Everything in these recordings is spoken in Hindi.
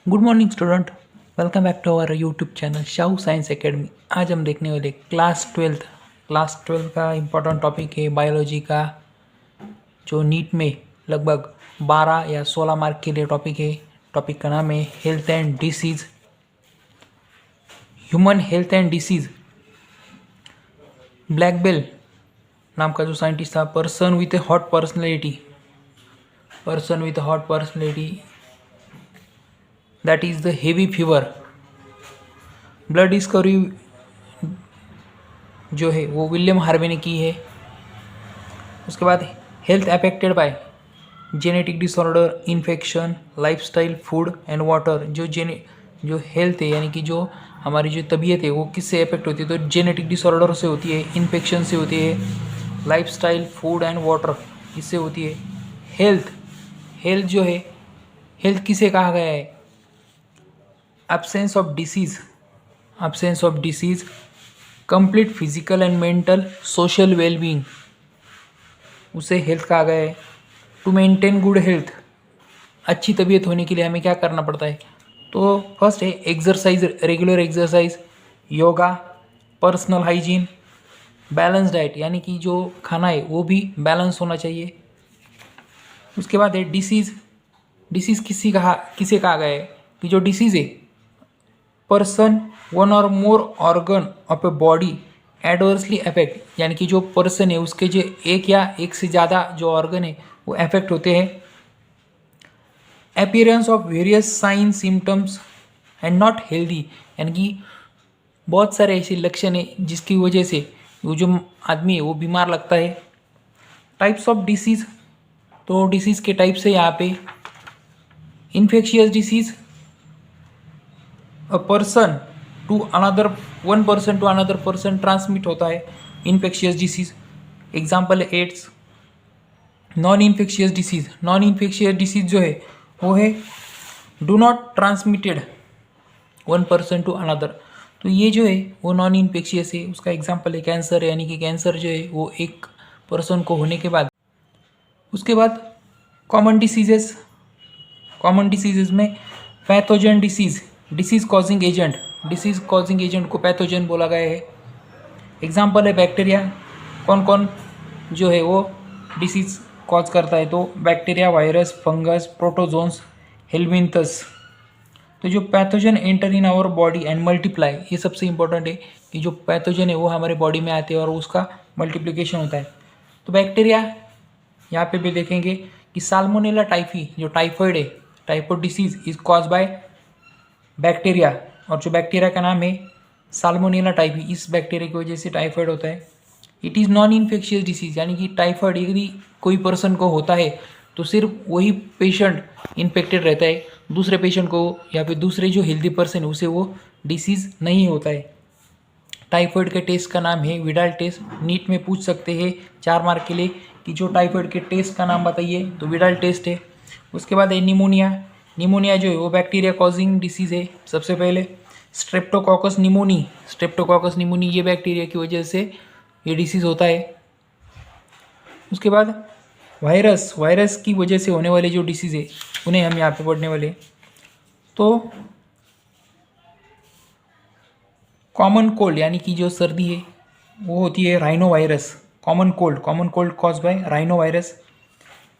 Good morning student. Welcome back to our YouTube channel Shahu science academy. आज हम देखने वाले क्लास ट्वेल्थ का इम्पोर्टेंट टॉपिक है बायोलॉजी का, जो नीट में लगभग 12 या 16 मार्क के लिए टॉपिक है। टॉपिक का नाम है health and disease, human health and disease. ब्लैक बेल नाम का जो साइंटिस्ट था, person with a hot personality that is the heavy fever. Blood discovery जो है वो विलियम हार्वे ने की है। उसके बाद health affected by genetic disorder, infection, lifestyle, food and water. जो हेल्थ है यानी कि जो हमारी जो तबीयत है वो किससे अफेक्ट होती है, तो जेनेटिक डिसऑर्डर से होती है, इन्फेक्शन से होती है, लाइफस्टाइल, फूड एंड वाटर इससे होती है। हेल्थ जो है, हेल्थ किसे कहा गया है? absence of disease, complete physical and mental social well-being, उसे हेल्थ कहा गया है। टू मेंटेन गुड हेल्थ, अच्छी तबीयत होने के लिए हमें क्या करना पड़ता है? तो फर्स्ट है exercise, regular exercise, yoga, personal hygiene, balance diet यानी कि जो खाना है वो भी बैलेंस होना चाहिए। उसके बाद है डिसीज़ किसे कहा गया है? कि जो डिसीज़ है, पर्सन वन और more organ of a body adversely affect, यानी कि जो पर्सन है उसके जो एक या एक से ज़्यादा जो ऑर्गन है वो अफेक्ट होते हैं। Appearance of various sign symptoms and not healthy, यानी कि बहुत सारे ऐसे लक्षण हैं जिसकी वजह से वो जो आदमी है वो बीमार लगता है। टाइप्स ऑफ डिसीज़, तो डिसीज़ के टाइप्स है यहाँ पे। Infectious disease, one person to another person transmit होता है इन्फेक्शियस डिसीज़। एग्जाम्पल है एड्स। नॉन इन्फेक्शियस डिसीज़ जो है वो है do not transmitted one person to another, तो ये जो है वो नॉन इन्फेक्शियस है। उसका एग्जाम्पल है कैंसर, यानी कि कैंसर जो है वो एक पर्सन को होने के बाद। उसके बाद कॉमन डिसीजेज में पैथोजन डिसीज़ कॉजिंग एजेंट को पैथोजन बोला गया है। एग्जाम्पल है बैक्टीरिया। कौन जो है वो डिसीज़ कॉज करता है? तो bacteria, virus, fungus, protozoans, helminths. तो जो pathogen enter in our body and multiply, ये सबसे इंपॉर्टेंट है कि जो पैथोजन है वो हमारे बॉडी में आते हैं और उसका मल्टीप्लिकेशन होता है। तो बैक्टीरिया यहाँ पे भी देखेंगे कि साल्मोनेला टाइफी, जो टाइफॉइड है, typhoid disease is cause by bacteria, और जो बैक्टीरिया का नाम है साल्मोनेला टाइफी, इस बैक्टीरिया की वजह से टाइफॉइड होता है। It is non infectious disease, यानी कि टाइफॉइड यदि कोई पर्सन को होता है तो सिर्फ वही पेशेंट इन्फेक्टेड रहता है, दूसरे पेशेंट को या फिर दूसरे जो हेल्दी पर्सन है उसे वो डिसीज़ नहीं होता है। टाइफॉइड के टेस्ट का नाम है विडाल टेस्ट। नीट में पूछ सकते हैं 4 मार्क के लिए कि जो टाइफॉइड के टेस्ट का नाम बताइए, तो विडाल टेस्ट है। उसके बाद है निमोनिया जो है वो बैक्टीरिया कॉजिंग डिसीज़ है। सबसे पहले स्ट्रेप्टोकॉकस निमोनी, ये बैक्टीरिया की वजह से ये डिसीज़ होता है। उसके बाद वायरस की वजह से होने वाले जो डिसीज़ है उन्हें हम यहाँ पे पढ़ने वाले। तो कॉमन कोल्ड, यानी कि जो सर्दी है वो होती है rhino virus. Common cold cause by rhino virus.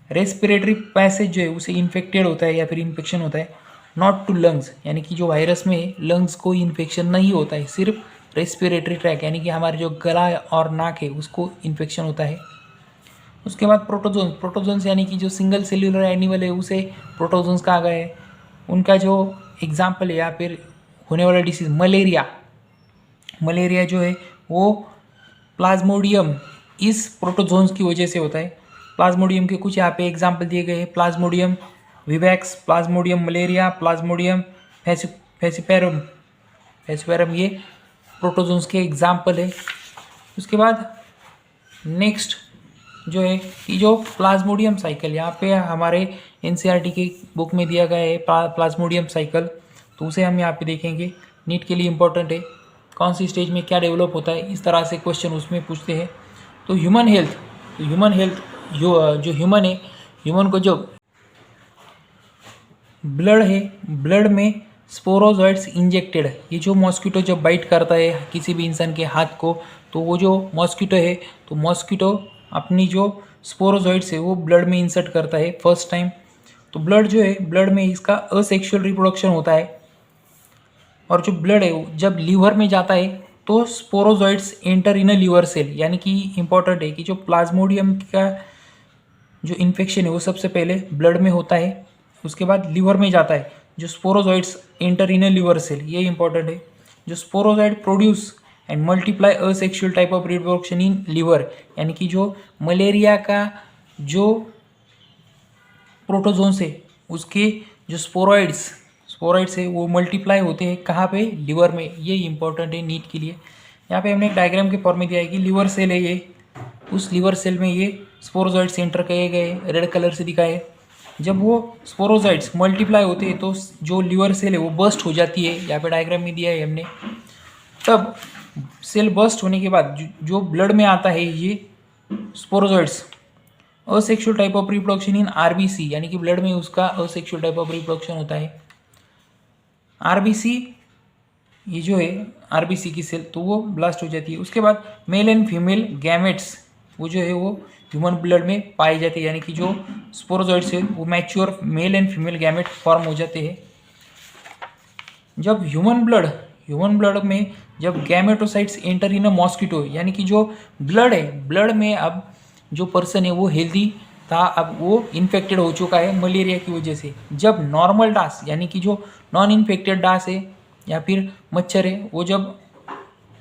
Respiratory passage जो है उसे इन्फेक्टेड होता है या फिर इन्फेक्शन होता है। नॉट टू लंग्स, यानी कि जो वायरस में लंग्स को इन्फेक्शन नहीं होता है, सिर्फ रेस्पिरेटरी ट्रैक यानी कि हमारे जो गला और नाक है उसको इन्फेक्शन होता है। उसके बाद प्रोटोजोन्स यानी कि जो सिंगल सेल्यूलर एनिमल है उसे प्रोटोजोन्स कहा गया है। उनका जो एग्जाम्पल है या फिर होने वाला डिसीज़ मलेरिया जो है वो प्लाज्मोडियम, इस प्रोटोजोन्स की वजह से होता है। प्लाज्मोडियम के कुछ यहाँ पे एग्जाम्पल दिए गए हैं। Plasmodium vivax, plasmodium malaria, plasmodium falciparum, ये प्रोटोजोन्स के एग्जाम्पल है। उसके बाद नेक्स्ट जो है कि जो प्लाज्मोडियम साइकिल, यहाँ पे हमारे एनसीईआरटी के बुक में दिया गया है प्लाज्मोडियम साइकिल, तो उसे हम यहाँ पे देखेंगे। नीट के लिए इम्पोर्टेंट है, कौन सी स्टेज में क्या डेवलप होता है, इस तरह से क्वेश्चन उसमें पूछते हैं। तो ह्यूमन हेल्थ जो ह्यूमन है, ह्यूमन को जो ब्लड है, ब्लड में स्पोरोजॉइड्स इंजेक्टेड, ये जो मॉस्किटो जब बाइट करता है किसी भी इंसान के हाथ को, तो वो जो मॉस्किटो है, तो मॉस्किटो अपनी जो स्पोरोजॉइड्स है वो ब्लड में इंसर्ट करता है फर्स्ट टाइम। तो ब्लड जो है, ब्लड में इसका असेक्सुअल रिप्रोडक्शन होता है, और जो ब्लड है वो जब लीवर में जाता है तो sporozoites enter in a liver cell, यानी कि इंपॉर्टेंट है कि जो प्लाज्मोडियम का जो इन्फेक्शन है वो सबसे पहले ब्लड में होता है, उसके बाद लीवर में जाता है, जो sporozoites enter in a liver cell, ये इंपॉर्टेंट है। जो sporozoite produce and multiply asexual type of reproduction in liver, यानी कि जो मलेरिया का जो प्रोटोजोन्स है उसके जो स्पोराइड्स है वो मल्टीप्लाई होते हैं कहाँ पे, लिवर में। ये इंपॉर्टेंट है नीट के लिए। यहाँ पे हमने एक डायग्राम के फॉर्म में दिया है कि लिवर सेल है ये, उस लिवर सेल में ये स्पोरोजॉइड्स एंटर किए गए, रेड कलर से दिखाए। जब वो स्पोरोजॉइड्स मल्टीप्लाई होते हैं तो जो लिवर सेल है वो बर्स्ट हो जाती है, यहाँ पे डायग्राम में दिया है हमने। तब सेल बर्स्ट होने के बाद जो ब्लड में आता है ये sporozoites, asexual type of reproduction in RBC, यानी कि ब्लड में उसका असेक्सुअल टाइप ऑफ रिप्रोडक्शन होता है। आरबीसी ये जो है आरबीसी की सेल, तो वो ब्लास्ट हो जाती है। उसके बाद मेल एंड फीमेल गैमेट्स वो जो है वो ह्यूमन ब्लड में पाए जाते हैं, यानी कि जो स्पोरोजॉइड्स है वो mature mail and female gamete form हो जाते हैं। जब ह्यूमन ब्लड में जब gametocytes enter in a mosquito, यानी कि जो ब्लड है, ब्लड में अब जो पर्सन है वो हेल्दी था, अब वो इन्फेक्टेड हो चुका है मलेरिया की वजह से। जब नॉर्मल डास, यानी कि जो नॉन इन्फेक्टेड डास है या फिर मच्छर है वो जब,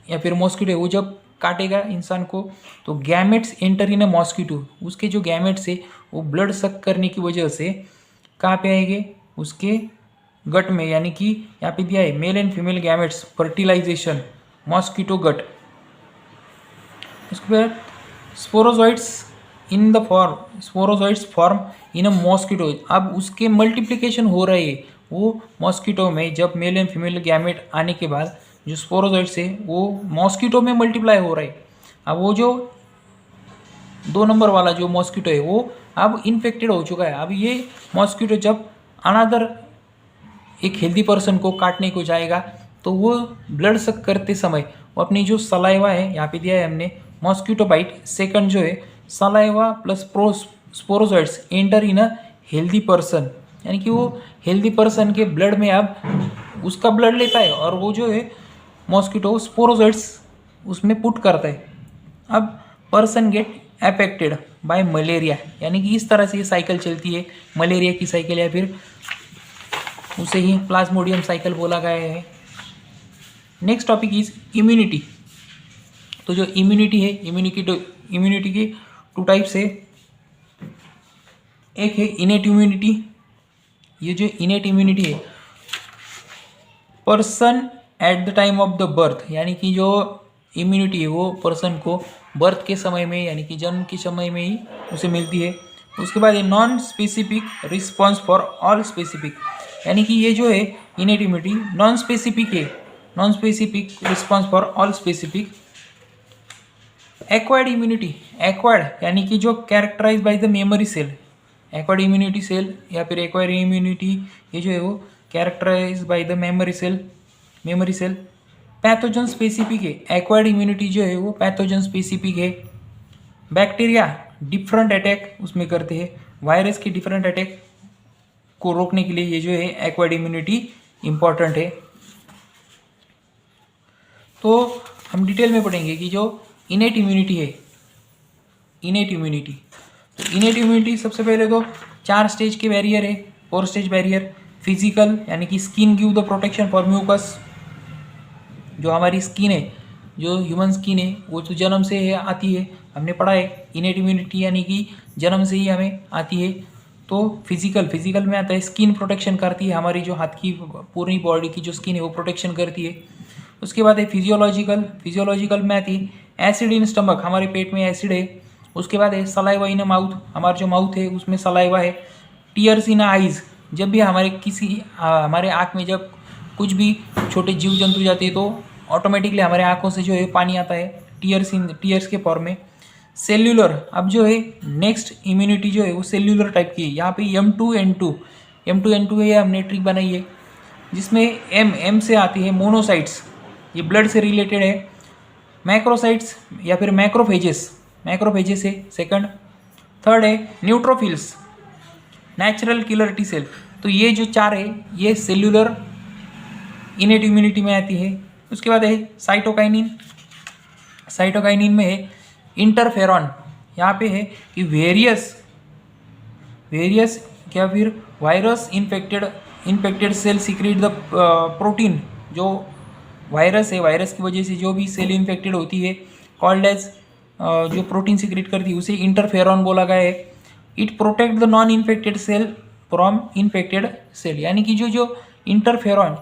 या फिर मॉस्किटो है वो जब काटेगा इंसान को, तो gametes enter in a mosquito, उसके जो गैमेट्स है वो ब्लड सक करने की वजह से कहाँ पे आएंगे, उसके गट में, यानी कि यहाँ पे दिया है male and female gametes fertilization mosquito gut. उसके बाद sporozoites form in a mosquito, अब उसके मल्टीप्लिकेशन हो रहे हैं वो मॉस्किटो में। जब मेल एंड फीमेल गैमेट आने के बाद जो स्पोरोजॉइड्स है वो मॉस्किटो में मल्टीप्लाई हो रहे हैं। अब वो जो 2 नंबर वाला जो मॉस्किटो है वो अब इन्फेक्टेड हो चुका है। अब ये मॉस्किटो जब अनदर एक हेल्दी पर्सन को काटने को जाएगा तो वो ब्लड सक करते समय वो अपनी जो सलाइवा है, यहाँ पे दिया है हमने मॉस्किटो बाइट सेकंड जो है, saliva plus sporozoites enter in a healthy person, यानी कि वो हेल्दी पर्सन के ब्लड में अब उसका ब्लड लेता है और वो जो है मॉस्किटो स्पोरोजॉइड्स उसमें पुट करता है। अब person get affected by malaria, यानी कि इस तरह से ये साइकिल चलती है, मलेरिया की साइकिल, या फिर उसे ही प्लाज्मोडियम साइकिल बोला गया है। Next topic is immunity. तो जो इम्यूनिटी है, इम्यूनिटी की 2 टाइप्स है। एक है इनेट इम्यूनिटी, ये जो इनेट इम्यूनिटी है person at the time of the birth, यानी कि जो इम्यूनिटी है वो पर्सन को बर्थ के समय में, यानी कि जन्म के समय में ही उसे मिलती है। उसके बाद ये non specific response for all specific, यानी कि ये जो है इनेट इम्यूनिटी नॉन स्पेसिफिक है, non specific response for all specific. Acquired immunity, acquired यानी कि जो characterise by the memory cell, acquired immunity cell या फिर एक्वायर्ड इम्यूनिटी ये जो है वो characterise by the memory cell. Pathogen specific है, एक्वायर्ड इम्यूनिटी जो है वो पैथोजन स्पेसिफिक है। बैक्टीरिया डिफरेंट अटैक उसमें करते हैं, वायरस के डिफरेंट अटैक को रोकने के लिए ये जो है एक्वायर्ड इम्यूनिटी इम्पॉर्टेंट है। तो हम डिटेल में पढ़ेंगे कि जो इनेट इम्यूनिटी है, इनेट इम्यूनिटी सबसे पहले तो 4 स्टेज के बैरियर है, 4 स्टेज बैरियर। फिजिकल यानी कि skin give the protection for mucus, जो हमारी स्किन है, जो ह्यूमन स्किन है वो तो जन्म से है आती है, हमने पढ़ा है इनेट इम्यूनिटी यानी कि जन्म से ही हमें आती है। तो फिजिकल में आता है स्किन प्रोटेक्शन करती है, हमारी जो हाथ की पूरी बॉडी की जो स्किन है वो प्रोटेक्शन करती है। उसके बाद है फिजियोलॉजिकल में आती है एसिड इन स्टमक, हमारे पेट में एसिड है। उसके बाद है सलाइवा इन माउथ, हमारा जो माउथ है उसमें सलाइवा है। टीयर्स इन आइज, जब भी हमारे आँख में जब कुछ भी छोटे जीव जंतु जाते हैं तो ऑटोमेटिकली हमारे आँखों से जो है पानी आता है टीयर्स के फॉर्म में। सेल्यूलर, अब जो है नेक्स्ट इम्यूनिटी जो है वो सेल्यूलर टाइप की है। यहाँ पे M2N2 M2N2 है, हमने ट्रिक बनाई है जिसमें एम से आती है मोनोसाइट्स, ये ब्लड से रिलेटेड है। मैक्रोसाइट्स या फिर मैक्रोफेजेस है सेकंड। थर्ड है neutrophils, natural killer T cell. तो ये जो चार है ये सेल्यूलर इनेट इम्यूनिटी में आती है। उसके बाद है साइटोकाइनिन, साइटोकाइनिन में है इंटरफेरॉन, यहाँ पे है कि वेरियस क्या फिर virus infected cell secrete the protein, जो वायरस है, वायरस की वजह से जो भी सेल इन्फेक्टेड होती है कॉल्ड एज जो प्रोटीन सीक्रेट करती है उसे इंटरफेरॉन बोला गया है। It protect the non infected cell from infected cell, यानी कि जो इंटरफेरॉन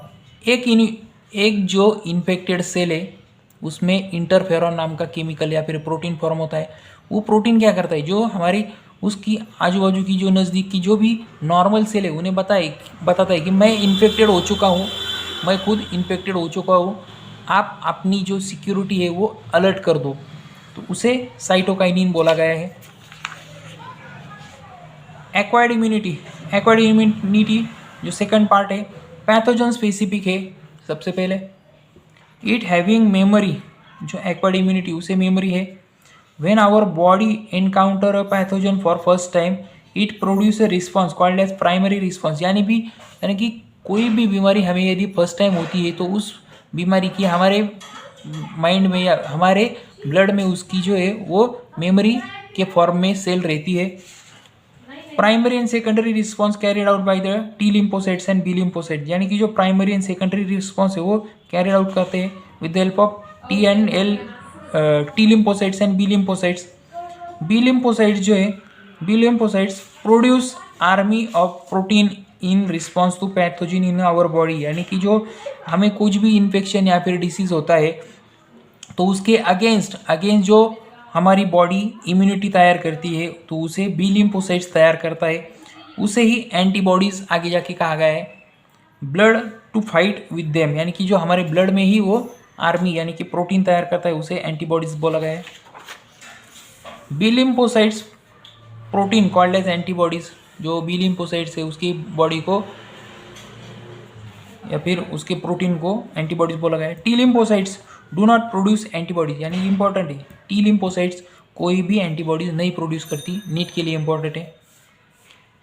एक जो इन्फेक्टेड सेल है उसमें इंटरफेरॉन नाम का केमिकल या फिर प्रोटीन फॉर्म होता है। वो प्रोटीन क्या करता है, जो हमारी उसकी आजू बाजू की जो नज़दीक की जो भी नॉर्मल सेल है उन्हें बताता है कि मैं इन्फेक्टेड हो चुका हूँ, मैं खुद इन्फेक्टेड हो चुका हूँ, आप अपनी जो सिक्योरिटी है वो अलर्ट कर दो। तो उसे साइटोकाइनिन बोला गया है। एक्वायर्ड इम्यूनिटी जो सेकंड पार्ट है, पैथोजन स्पेसिफिक है सबसे पहले। इट हैविंग मेमोरी, जो एक्वायर्ड इम्यूनिटी उसे मेमोरी है। When our body encounter a pathogen for first time it produce a response called as primary response, यानी कि कोई भी बीमारी हमें यदि फर्स्ट टाइम होती है तो उस बीमारी की हमारे माइंड में या हमारे ब्लड में उसकी जो है वो मेमोरी के फॉर्म में सेल रहती है। Primary and secondary response carried out by the T lymphocytes and B lymphocytes, यानी कि जो प्राइमरी एंड सेकेंडरी रिस्पॉन्स है वो कैरिड आउट करते हैं with the help of T and L T lymphocytes and B lymphocytes. B lymphocytes produce army of protein in response to pathogen in our body, यानी कि जो हमें कुछ भी इन्फेक्शन या फिर डिसीज होता है तो उसके अगेंस्ट जो हमारी बॉडी इम्यूनिटी तैयार करती है तो उसे बी लिम्फोसाइट्स तैयार करता है, उसे ही एंटीबॉडीज़ आगे जाके कहा गया है। Blood to fight with them, यानी कि जो हमारे ब्लड में ही वो आर्मी यानी कि प्रोटीन तैयार करता है उसे एंटीबॉडीज़ बोला गया है। B lymphocytes protein called as antibodies, जो बी लिम्फोसाइट्स है उसकी बॉडी को या फिर उसके प्रोटीन को एंटीबॉडीज़ बोला गया है। T lymphocytes do not produce antibodies, यानी इंपॉर्टेंट है, टी लिम्फोसाइट्स कोई भी एंटीबॉडीज नहीं प्रोड्यूस करती, नीट के लिए इंपॉर्टेंट है।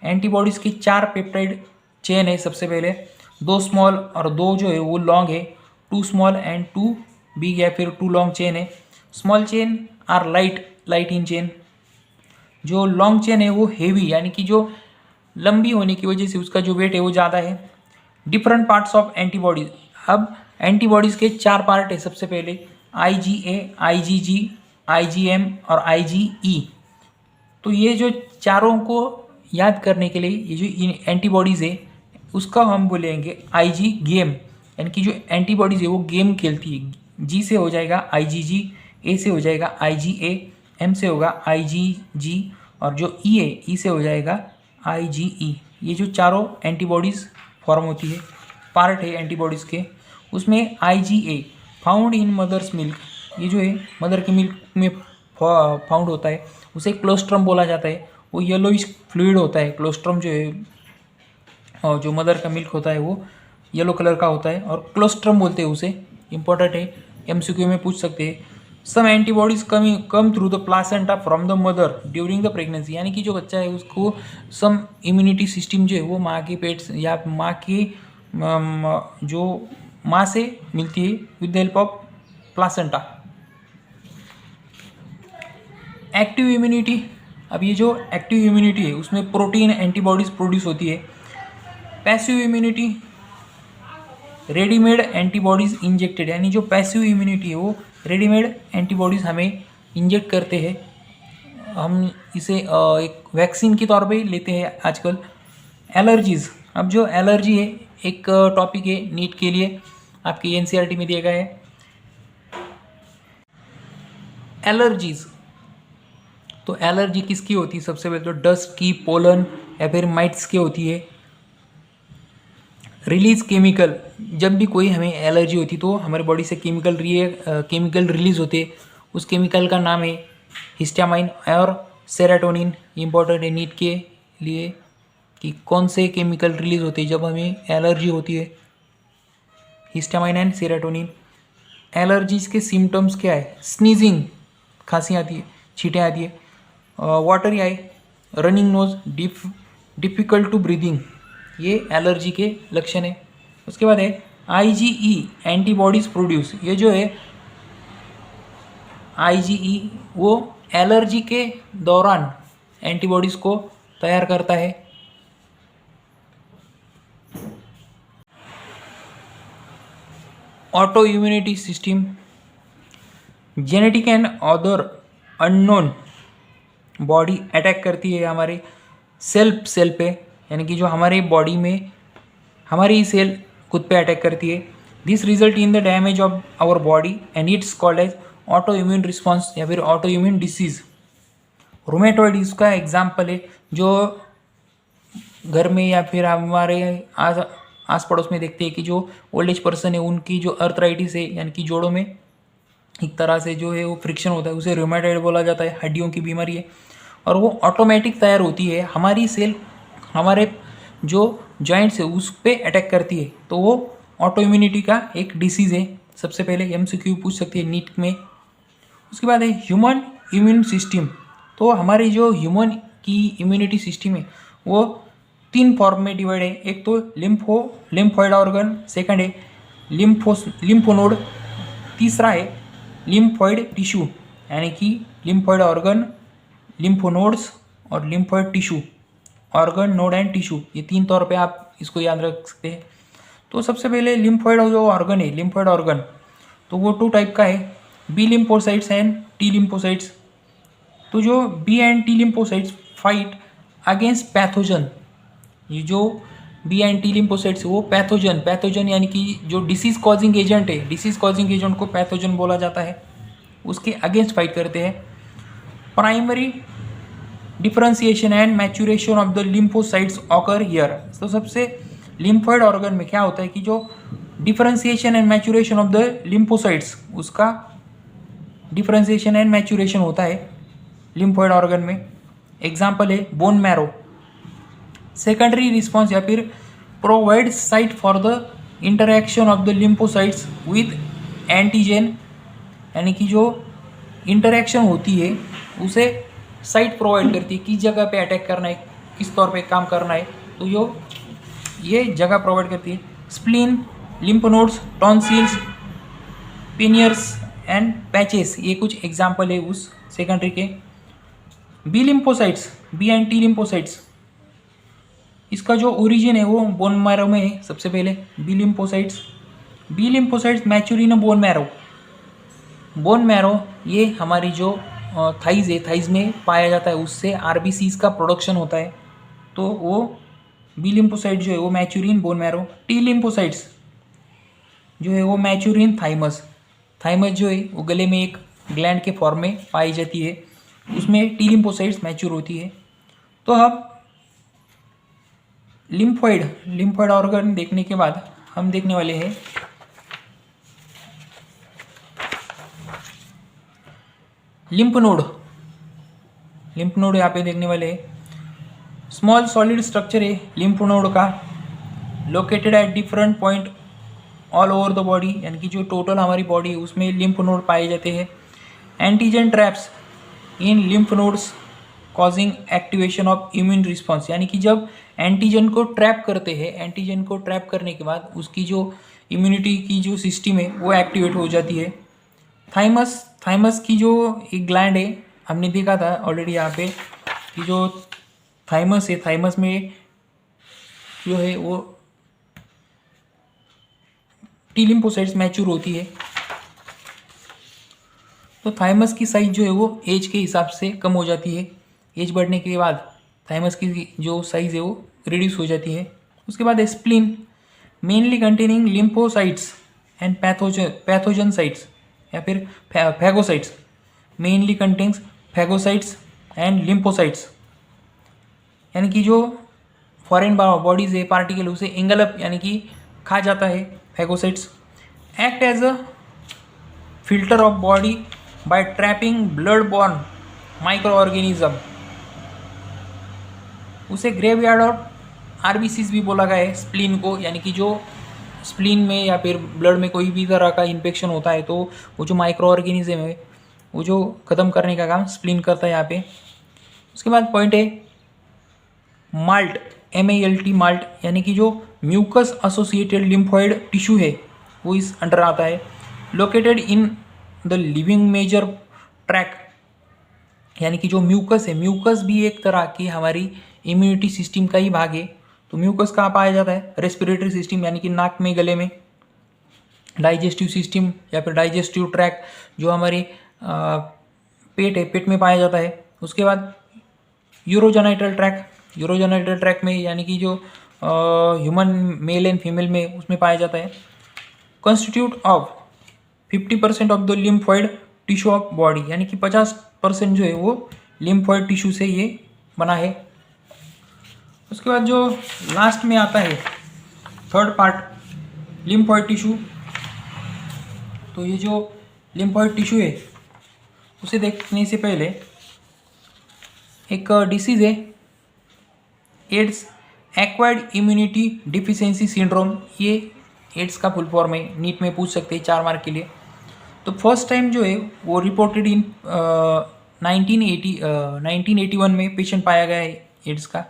एंटीबॉडीज़ की 4 पेप्टाइड चेन है, सबसे पहले 2 स्मॉल और 2 जो है वो लॉन्ग है, 2 स्मॉल एंड 2 बिग या फिर 2 लॉन्ग चेन है। Small chain are light in chain, जो लॉन्ग चेन है वो हेवी, यानी कि जो लंबी होने की वजह से उसका जो वेट है वो ज़्यादा है। डिफरेंट पार्ट्स ऑफ एंटीबॉडीज, अब एंटीबॉडीज़ के 4 पार्ट है, सबसे पहले IgA, IgG, IgM और IgE। तो ये जो चारों को याद करने के लिए ये जो एंटीबॉडीज़ है उसका हम बोलेंगे IG गेम, यानी कि जो एंटीबॉडीज़ है वो गेम खेलती है। G से हो जाएगा IgG, A से हो जाएगा IgA, M से होगा IgG और जो E है E से हो जाएगा IgE। ये जो चारों एंटीबॉडीज़ फॉर्म होती है, पार्ट है एंटीबॉडीज़ के, उसमें IgA found in mother's milk, ये जो है मदर के मिल्क में फाउंड होता है, उसे क्लोस्ट्रम बोला जाता है। वो येलोइश फ्लूइड होता है, क्लोस्ट्रम जो है और जो मदर का मिल्क होता है वो येलो कलर का होता है और क्लोस्ट्रम बोलते हैं उसे, इंपॉर्टेंट है, MCQ में पूछ सकते हैं। Some antibodies come through the placenta from the mother during the pregnancy, यानी कि जो बच्चा है उसको सम इम्यूनिटी सिस्टम जो है वो माँ के पेट या माँ के जो माँ से मिलती है with the help of placenta. Active immunity, अब ये जो एक्टिव इम्यूनिटी है उसमें प्रोटीन एंटीबॉडीज़ प्रोड्यूस होती है। Passive immunity, readymade antibodies injected, यानी जो पैसिव इम्यूनिटी है वो रेडीमेड एंटीबॉडीज़ हमें इंजेक्ट करते हैं, हम इसे एक वैक्सीन के तौर पे लेते हैं आजकल। एलर्जीज़, अब जो एलर्जी है एक टॉपिक है नीट के लिए, आपके NCERT में दिया गया है। एलर्जीज़, तो एलर्जी किसकी होती है, सबसे पहले तो डस्ट की, पोलन या फिर माइट्स की होती है। रिलीज केमिकल, जब भी कोई हमें एलर्जी होती तो हमारे बॉडी से केमिकल रिलीज होते, उस केमिकल का नाम है हिस्टामाइन और सेरोटोनिन, इंपॉर्टेंट है नीट के लिए। कि कौन से केमिकल रिलीज होते हैं जब हमें एलर्जी होती है, हिस्टामाइन एंड सेरोटोनिन। एलर्जीज के सिम्टम्स क्या है? स्नीजिंग, खांसी आती है, छींटें आती है, watery eye, running nose, difficult to breathing, ये एलर्जी के लक्षण है। उसके बाद है IgE एंटीबॉडीज प्रोड्यूस, ये जो है IgE वो एलर्जी के दौरान एंटीबॉडीज को तैयार करता है। Auto immunity system, genetic and other unknown body attack करती है हमारे सेल पे, यानी कि जो हमारे बॉडी में हमारी सेल खुद पे अटैक करती है। This result in the damage of our body and it's called as auto immune response या फिर ऑटो इम्यून डिसीज। रोमेटॉइड इसका एग्जाम्पल है, जो घर में या फिर हमारे आस पड़ोस में देखते हैं कि जो ओल्ड एज पर्सन है उनकी जो अर्थराइटिस है, यानी कि जोड़ों में एक तरह से जो है वो फ्रिक्शन होता है, उसे रोमेटॉइड बोला जाता है, हड्डियों की बीमारी है। और वो ऑटोमेटिक तैयार होती है, हमारी सेल हमारे जो जॉइंट्स है उस पर अटैक करती है, तो वो ऑटो इम्यूनिटी का एक डिसीज़ है। सबसे पहले MCQ पूछ सकती है नीट में। उसके बाद है ह्यूमन इम्यून सिस्टम, तो हमारी जो ह्यूमन की इम्यूनिटी सिस्टम है वो 3 फॉर्म में डिवाइड है। एक तो लिम्फॉइड ऑर्गन, सेकंड है लिम्फोनोड, तीसरा है लिम्फॉइड टिश्यू, यानी कि लिम्फॉइड ऑर्गन, लिम्फोनोड्स और lymphoid tissue, organ, node and tissue, ये 3 तौर पे आप इसको याद रख सकते हैं। तो सबसे पहले लिम्फॉइड जो ऑर्गन है, लिम्फॉइड ऑर्गन, तो वो 2 टाइप का है, B lymphocytes and T lymphocytes. तो जो B and T lymphocytes fight against pathogen, ये जो बी एंड टी लिम्फोसाइट्स वो पैथोजन यानी कि जो डिसीज कॉजिंग एजेंट है, डिसीज कॉजिंग एजेंट को पैथोजन बोला जाता है, उसके अगेंस्ट फाइट करते हैं। Primary differentiation and maturation of the lymphocytes occur here. तो सबसे लिम्फॉइड ऑर्गन में क्या होता है कि जो differentiation and maturation of the lymphocytes, उसका डिफरेंशिएशन एंड मैच्यूरेशन होता है लिम्फॉइड ऑर्गन में। एग्जाम्पल है बोन मैरो। सेकेंडरी रिस्पॉन्स या फिर provide site for the interaction of the lymphocytes with antigen, यानी कि जो इंटरैक्शन होती है उसे साइट प्रोवाइड करती है, किस जगह पे अटैक करना है, किस तौर पे काम करना है, तो ये जगह प्रोवाइड करती है। Spleen, lymph nodes, tonsils, Peyer's and patches, ये कुछ एग्जाम्पल है उस सेकेंडरी के। B lymphocytes, B and T lymphocytes, इसका जो ओरिजिन है वो बोन मैरो में है। सबसे पहले B lymphocytes mature in bone marrow, ये हमारी जो थाइज है, थाइज में पाया जाता है, उससे RBCs का प्रोडक्शन होता है, तो वो बी लिम्फोसाइट जो है वो mature in bone marrow. T lymphocytes जो है वो मैच्योर इन थाइमस जो है वो गले में एक ग्लैंड के फॉर्म में पाई जाती है, उसमें टी लिम्फोसाइट्स मैच्योर होती है। तो अब लिम्फॉइड ऑर्गन देखने के बाद हम देखने वाले हैं लिम्फ नोड यहाँ पे देखने वाले हैं। स्मॉल सॉलिड स्ट्रक्चर है लिम्फ नोड का, located at different point all over the body, यानी कि जो टोटल हमारी बॉडी है उसमें लिम्फ नोड पाए जाते हैं। Antigen traps in lymph nodes causing activation of immune response, यानी कि जब एंटीजन को ट्रैप करते हैं, एंटीजन को ट्रैप करने के बाद उसकी जो इम्यूनिटी की जो सिस्टम है वो एक्टिवेट हो जाती है। थाइमस की जो एक ग्लैंड है, हमने देखा था ऑलरेडी यहाँ पे कि जो थाइमस है, थाइमस में जो है वो टी लिम्फोसाइट्स मैच्योर होती है, तो थाइमस की साइज जो है वो एज के हिसाब से कम हो जाती है। एज बढ़ने के बाद थाइमस की जो साइज है वो रिड्यूस हो जाती है। उसके बाद spleen, mainly containing lymphocytes and pathogen sites या फिर phagocytes, mainly contains phagocytes and lymphocytes, यानी कि जो फॉरेन बॉडीज है पार्टिकल उसे इंगलप यानी कि खा जाता है। Phagocytes act as a filter of body by trapping blood borne micro organism, उसे ग्रेवयार्ड और आरबीसीज भी बोला गया है स्प्लीन को, यानी कि जो स्प्लीन में या फिर ब्लड में कोई भी तरह का इन्फेक्शन होता है तो वो जो माइक्रो ऑर्गेनिज्म है वो जो ख़त्म करने का काम स्प्लीन करता है यहाँ पे। उसके बाद पॉइंट है माल्ट, MALT माल्ट, यानी कि जो म्यूकस एसोसिएटेड लिम्फॉइड टिश्यू है वो इस अंडर आता है। Located in the living major track, यानी कि जो म्यूकस है, म्यूकस भी एक तरह की हमारी इम्यूनिटी सिस्टम का ही भाग है। तो म्यूकस कहाँ पाया जाता है? रेस्पिरेटरी सिस्टम, यानी कि नाक में, गले में। डाइजेस्टिव सिस्टम या फिर डाइजेस्टिव ट्रैक जो हमारे पेट है, पेट में पाया जाता है। उसके बाद यूरोजेनाइटल ट्रैक, यूरोजेनाइटल ट्रैक में यानी कि जो ह्यूमन मेल एंड फीमेल में उसमें पाया जाता है। Constitute of 50% of the lymphoid tissue of body, यानी कि 50% जो है वो लिम्फॉइड टिश्यू से ये बना है। उसके बाद जो लास्ट में आता है थर्ड पार्ट लिम्फॉइड टिश्यू, तो ये जो लिम्फॉइड टिश्यू है उसे देखने से पहले एक डिसीज़ है AIDS, acquired immunity deficiency syndrome. ये एड्स का फुल फॉर्म है, नीट में पूछ सकते हैं 4 मार्क के लिए। तो फर्स्ट टाइम जो है वो रिपोर्टेड इन 1981 में पेशेंट पाया गया है एड्स का।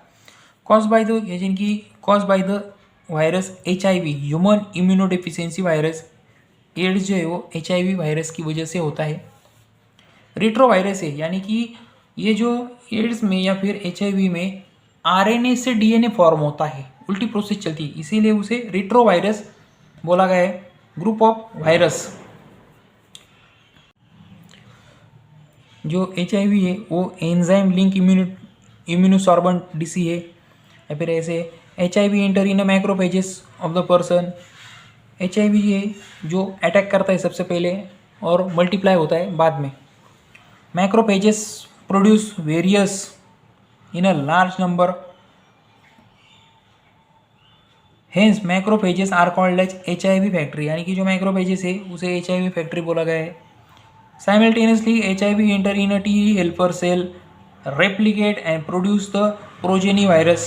कॉज बाय द एजेंट की cause by the virus HIV, human immunodeficiency virus. AIDS जो है वो HIV वायरस की वजह से होता है। रेट्रो वायरस है, यानी कि ये जो एड्स में या फिर HIV में RNA से DNA फॉर्म होता है, उल्टी प्रोसेस चलती है, इसीलिए उसे रेट्रो वायरस बोला गया है। ग्रुप ऑफ वायरस जो HIV है वो एंजाइम लिंक इम्यूनोसॉर्बेंट डिसीज है, या फिर ऐसे HIV enter in macrophages of the person. HIV है जो अटैक करता है सबसे पहले और मल्टीप्लाई होता है बाद में। Macrophages produce various in a large number, hence macrophages are called as HIV factory, यानी कि जो मैक्रोफेजेस है उसे HIV फैक्ट्री बोला गया है। Simultaneously, HIV enter in a T helper cell, replicate and produce the progeny virus.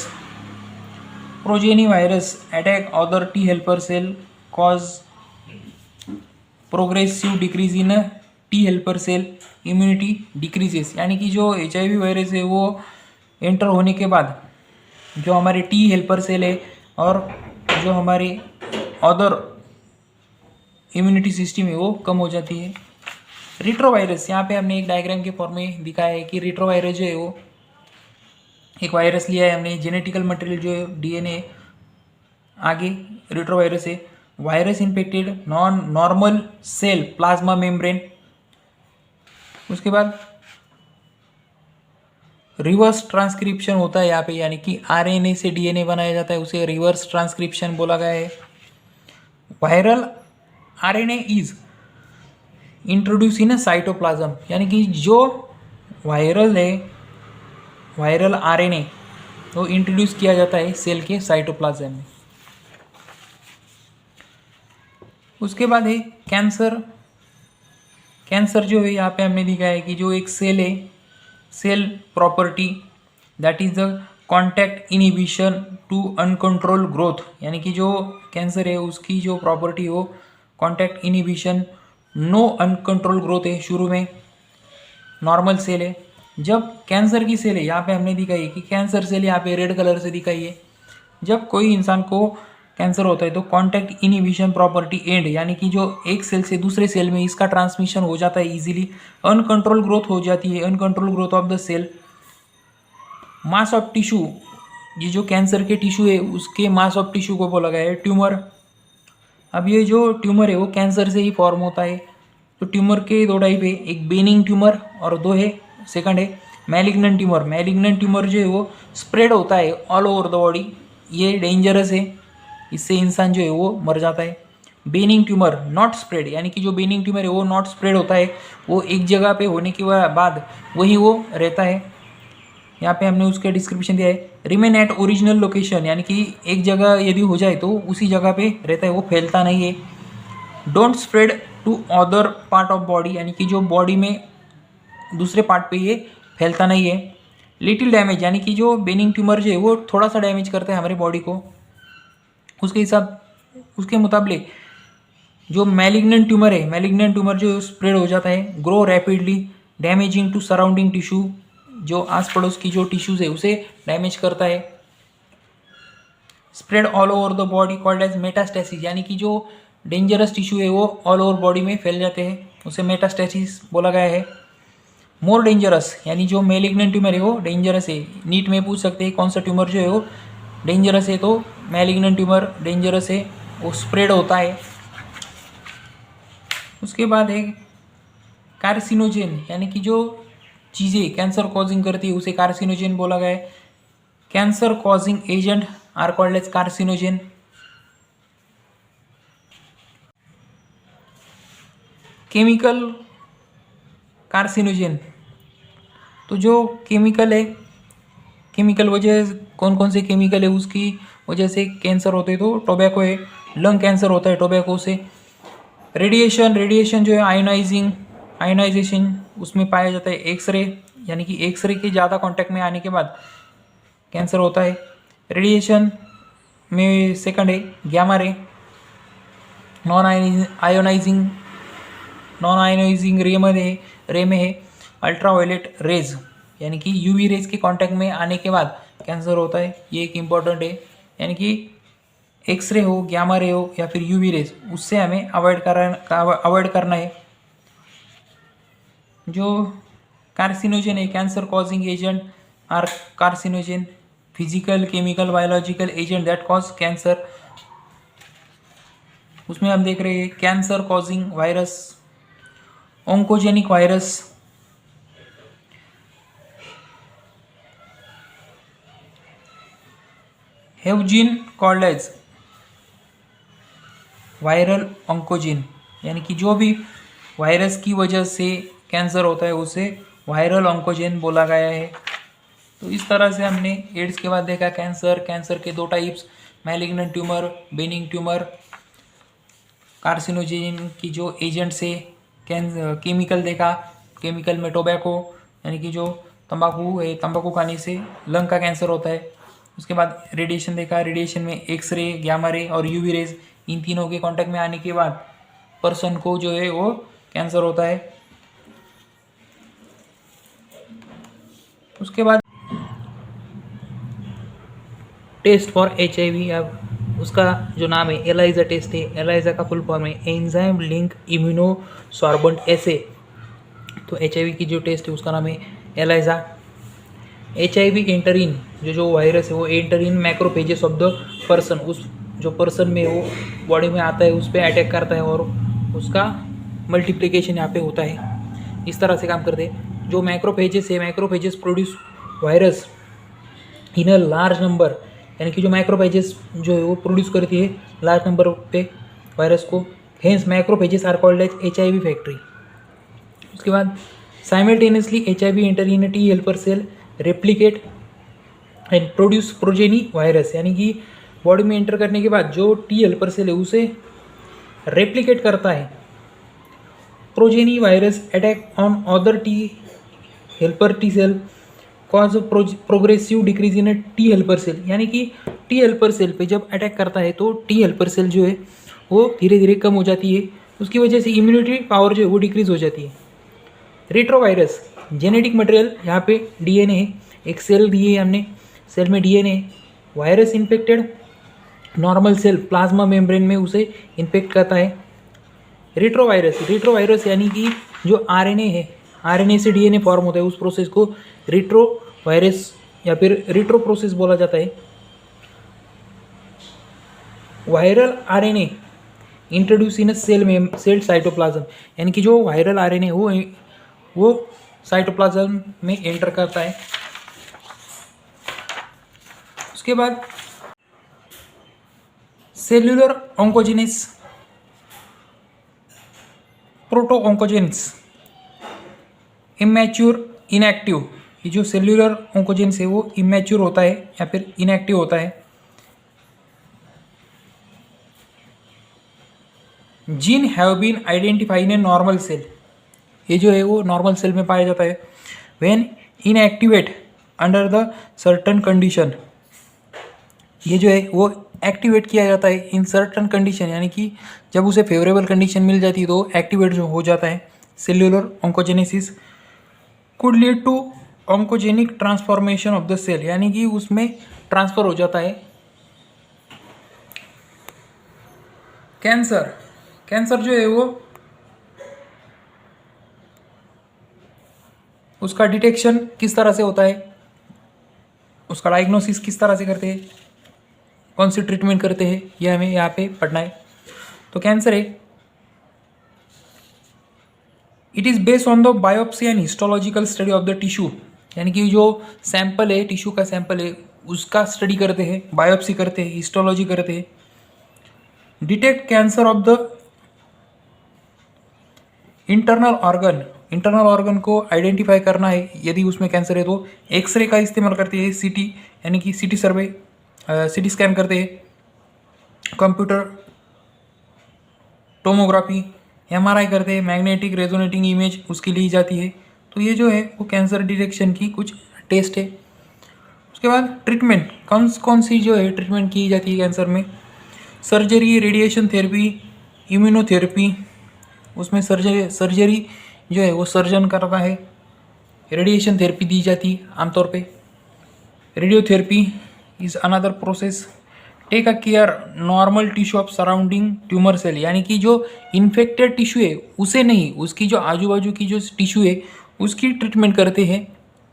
Progeny virus attack other T helper cell, cause progressive decrease in a T helper cell immunity decreases, यानी कि जो HIV वायरस है वो एंटर होने के बाद जो हमारे T हेल्पर सेल है और जो हमारे अदर इम्यूनिटी सिस्टम है वो कम हो जाती है। रेट्रोवायरस, यहाँ पे हमने एक डायग्राम के फॉर्म में दिखाया है कि रेट्रोवायरस जो है वो एक वायरस लिया है हमने, जेनेटिकल मटेरियल जो है DNA, आगे रेट्रोवायरस है। Virus infected normal cell plasma membrane. उसके बाद रिवर्स ट्रांसक्रिप्शन होता है यहाँ पे, यानी कि RNA से DNA बनाया जाता है, उसे रिवर्स ट्रांसक्रिप्शन बोला गया है। Viral RNA is introduce in cytoplasm, यानी कि जो वायरल है, वायरल RNA वो इंट्रोड्यूस किया जाता है सेल के साइटोप्लाज्म में। उसके बाद है कैंसर। कैंसर जो है यहाँ पे हमने दिखा है कि जो एक सेल है, cell property that is the contact inhibition to uncontrol growth, यानी कि जो कैंसर है उसकी जो प्रॉपर्टी हो contact inhibition, no uncontrol growth है, शुरू में नॉर्मल सेल है। जब कैंसर की सेल है, यहाँ पे हमने दिखाई है कि कैंसर सेल यहाँ पे रेड कलर से दिखाई है। जब कोई इंसान को कैंसर होता है तो कॉन्टैक्ट इनहिबिशन प्रॉपर्टी एंड, यानी कि जो एक सेल से दूसरे सेल में इसका ट्रांसमिशन हो जाता है इजीली, अनकंट्रोल ग्रोथ हो जाती है, uncontrol growth of the cell. Mass of tissue, ये जो कैंसर के टिश्यू है उसके मास ऑफ टिश्यू को बोला गया है ट्यूमर। अब ये जो ट्यूमर है वो कैंसर से ही फॉर्म होता है। तो ट्यूमर के दो टाइप है, एक बेनिंग ट्यूमर और दो है सेकंड है मैलिग्नेंट ट्यूमर। मैलिग्नेंट ट्यूमर जो है वो स्प्रेड होता है ऑल ओवर द बॉडी, ये डेंजरस है, इससे इंसान जो है वो मर जाता है। बेनिंग ट्यूमर नॉट स्प्रेड, यानी कि जो बेनिंग ट्यूमर है वो नॉट स्प्रेड होता है, वो एक जगह पे होने के बाद वही वो रहता है। यहाँ पे हमने उसके डिस्क्रिप्शन दिया है। रिमेन एट ओरिजिनल लोकेशन, यानी कि एक जगह यदि हो जाए तो उसी जगह पे रहता है, वो फैलता नहीं है। Don't spread to other part of body, यानी कि जो बॉडी में दूसरे पार्ट पे ये फैलता नहीं है। लिटिल डैमेज यानी कि जो बेनिंग ट्यूमर जो है वो थोड़ा सा डैमेज करता है हमारी बॉडी को, उसके मुताबिक जो मैलिग्नेंट ट्यूमर है, मैलिग्नेंट ट्यूमर जो स्प्रेड हो जाता है, grow rapidly damaging to surrounding tissue, जो आस पड़ोस की जो टिश्यूज है उसे डैमेज करता है। Spread all over the body called as metastasis, यानी कि जो डेंजरस टिश्यू है वो ऑल ओवर बॉडी में फैल जाते हैं, उसे मेटास्टेसिस बोला गया है। मोर डेंजरस यानी जो मैलिग्नेंट ट्यूमर है वो डेंजरस है। नीट में पूछ सकते हैं कौन सा ट्यूमर जो है वो डेंजरस है, तो मैलिग्नेंट ट्यूमर डेंजरस है, वो स्प्रेड होता है। उसके बाद है कार्सिनोजेन, यानी कि जो चीज़ें कैंसर कॉजिंग करती है उसे कार्सिनोजेन बोला गया है। Cancer causing agent are called as carcinogen. Chemical carcinogen, तो जो केमिकल है, केमिकल वजह कौन कौन से केमिकल है उसकी वजह से कैंसर होते हैं, तो टोबैको है, लंग कैंसर होता है टोबैको से। रेडिएशन जो है आयोनाइजेशन उसमें पाया जाता है। एक्सरे यानी कि एक्सरे के ज़्यादा कांटेक्ट में आने के बाद कैंसर होता है। रेडिएशन में सेकंड है गैमा रे, नॉन आयोनाइजिंग रे में है अल्ट्रावायलेट रेज, यानी कि यूवी रेज के कांटेक्ट में आने के बाद कैंसर होता है। ये एक इम्पॉर्टेंट है, यानी कि एक्सरे हो, गैमा रे हो या फिर यूवी रेज, उससे हमें अवॉइड करना है। जो कार्सिनोजन है, cancer causing agent are carcinogen, physical, chemical, biological agent that cause cancer. उसमें हम देख रहे हैं cancer causing virus, oncogenic virus, हेवजीन कॉल्ड एज वायरल ऑन्कोजिन, यानी कि जो भी वायरस की वजह से कैंसर होता है उसे वायरल ऑन्कोजिन बोला गया है। तो इस तरह से हमने एड्स के बाद देखा कैंसर के दो types, malignant tumour, benign tumour, carcinogen की जो एजेंट से केमिकल देखा, केमिकल में टोबैको यानी कि जो तंबाकू है, तंबाकू खाने से लंग का कैंसर होता है। उसके बाद रेडिएशन देखा, रेडिएशन में एक्सरे, गैमा रे और यूवी रेज, इन तीनों के कांटेक्ट में आने के बाद पर्सन को जो है वो कैंसर होता है। उसके बाद टेस्ट फॉर HIV, अब उसका जो नाम है एलाइजा टेस्ट है। एलाइजा का फुल फॉर्म है एंजाइम लिंक इम्यूनोसॉर्बेंट एसे। तो HIV की जो टेस्ट है उसका नाम है एलाइजा। HIV एंटरिन, जो वायरस है वो एंटरिन मैक्रोफेजेस ऑफ द पर्सन, उस जो पर्सन में वो बॉडी में आता है उस पर अटैक करता है और उसका मल्टीप्लिकेशन यहाँ पे होता है। इस तरह से काम करते हैं। जो मैक्रोफेजेस है, macrophages produce virus in a large number, यानी कि जो मैक्रोफेजेस जो है वो प्रोड्यूस करती है लार्ज नंबर पे वायरस को, hence macrophages are called as HIV factory. उसके बाद simultaneously HIV enter in T helper cell, replicate and produce progeny virus, यानी कि बॉडी में एंटर करने के बाद जो T हेल्पर सेल है उसे रेप्लिकेट करता है। Progeny virus attack on other T helper T cell cause progressive decrease in T helper cell, यानी कि T हेल्पर सेल पे जब अटैक करता है तो T हेल्पर सेल जो है वो धीरे धीरे कम हो जाती है, उसकी वजह से इम्यूनिटी पावर जो है वो डिक्रीज हो जाती है। रेट्रोवायरस, जेनेटिक मटेरियल, यहाँ पे DNA है, एक सेल दी है हमने, सेल में DNA है, virus infected normal cell plasma membrane में उसे इन्फेक्ट करता है। रेट्रोवायरस यानी कि जो RNA है, RNA से DNA फॉर्म होता है, उस प्रोसेस को रेट्रोवायरस या फिर रेट्रो प्रोसेस बोला जाता है। Viral RNA introduce in cell cytoplasm, यानी कि जो वायरल RNA वो साइटोप्लाज्म में एंटर करता है। उसके बाद cellular oncogenes, proto oncogenes, immature, inactive. ये जो सेल्यूलर ऑन्कोजेन्स है वो इमैच्योर होता है या फिर इनएक्टिव होता है। Gene have been identified in normal cell, ये जो है वो नॉर्मल सेल में पाया जाता है। When inactivate under the certain condition. ये जो है वो एक्टिवेट किया जाता है इन सर्टन कंडीशन, यानी कि जब उसे फेवरेबल कंडीशन मिल जाती है तो एक्टिवेट जो हो जाता है। Cellular oncogenesis could lead to oncogenic transformation of the cell, यानी कि उसमें ट्रांसफर हो जाता है। कैंसर जो है वो उसका डिटेक्शन किस तरह से होता है, उसका डायग्नोसिस किस तरह से करते हैं, कौन सी ट्रीटमेंट करते हैं, ये हमें यहाँ पे पढ़ना है। तो कैंसर है, it is based on the biopsy and histological study of the tissue, यानी कि जो सैंपल है, टिश्यू का सैंपल है, उसका स्टडी करते हैं, बायोप्सी करते हैं, हिस्टोलॉजी करते हैं। Detect cancer of the internal organ को आइडेंटिफाई करना है यदि उसमें कैंसर है तो एक्सरे का इस्तेमाल करते हैं, सीटी यानी कि सीटी सर्वे, सीटी स्कैन करते हैं, कंप्यूटर टोमोग्राफी, एमआरआई करते हैं, मैग्नेटिक रेजोनेटिंग इमेज उसकी ली जाती है। तो ये जो है वो कैंसर डिटेक्शन की कुछ टेस्ट है। उसके बाद ट्रीटमेंट कौन सी जो है ट्रीटमेंट की जाती है कैंसर में, सर्जरी, रेडिएशन थेरेपी, इम्यूनोथेरेपी, उसमें सर्जरी जो है वो सर्जन करता है, रेडिएशन थेरेपी दी जाती है आमतौर पे, radiotherapy is another process. Take a care normal tissue of surrounding tumour cell, यानी कि जो इन्फेक्टेड टिश्यू है उसे नहीं, उसकी जो आजू बाजू की जो टिश्यू है उसकी ट्रीटमेंट करते हैं,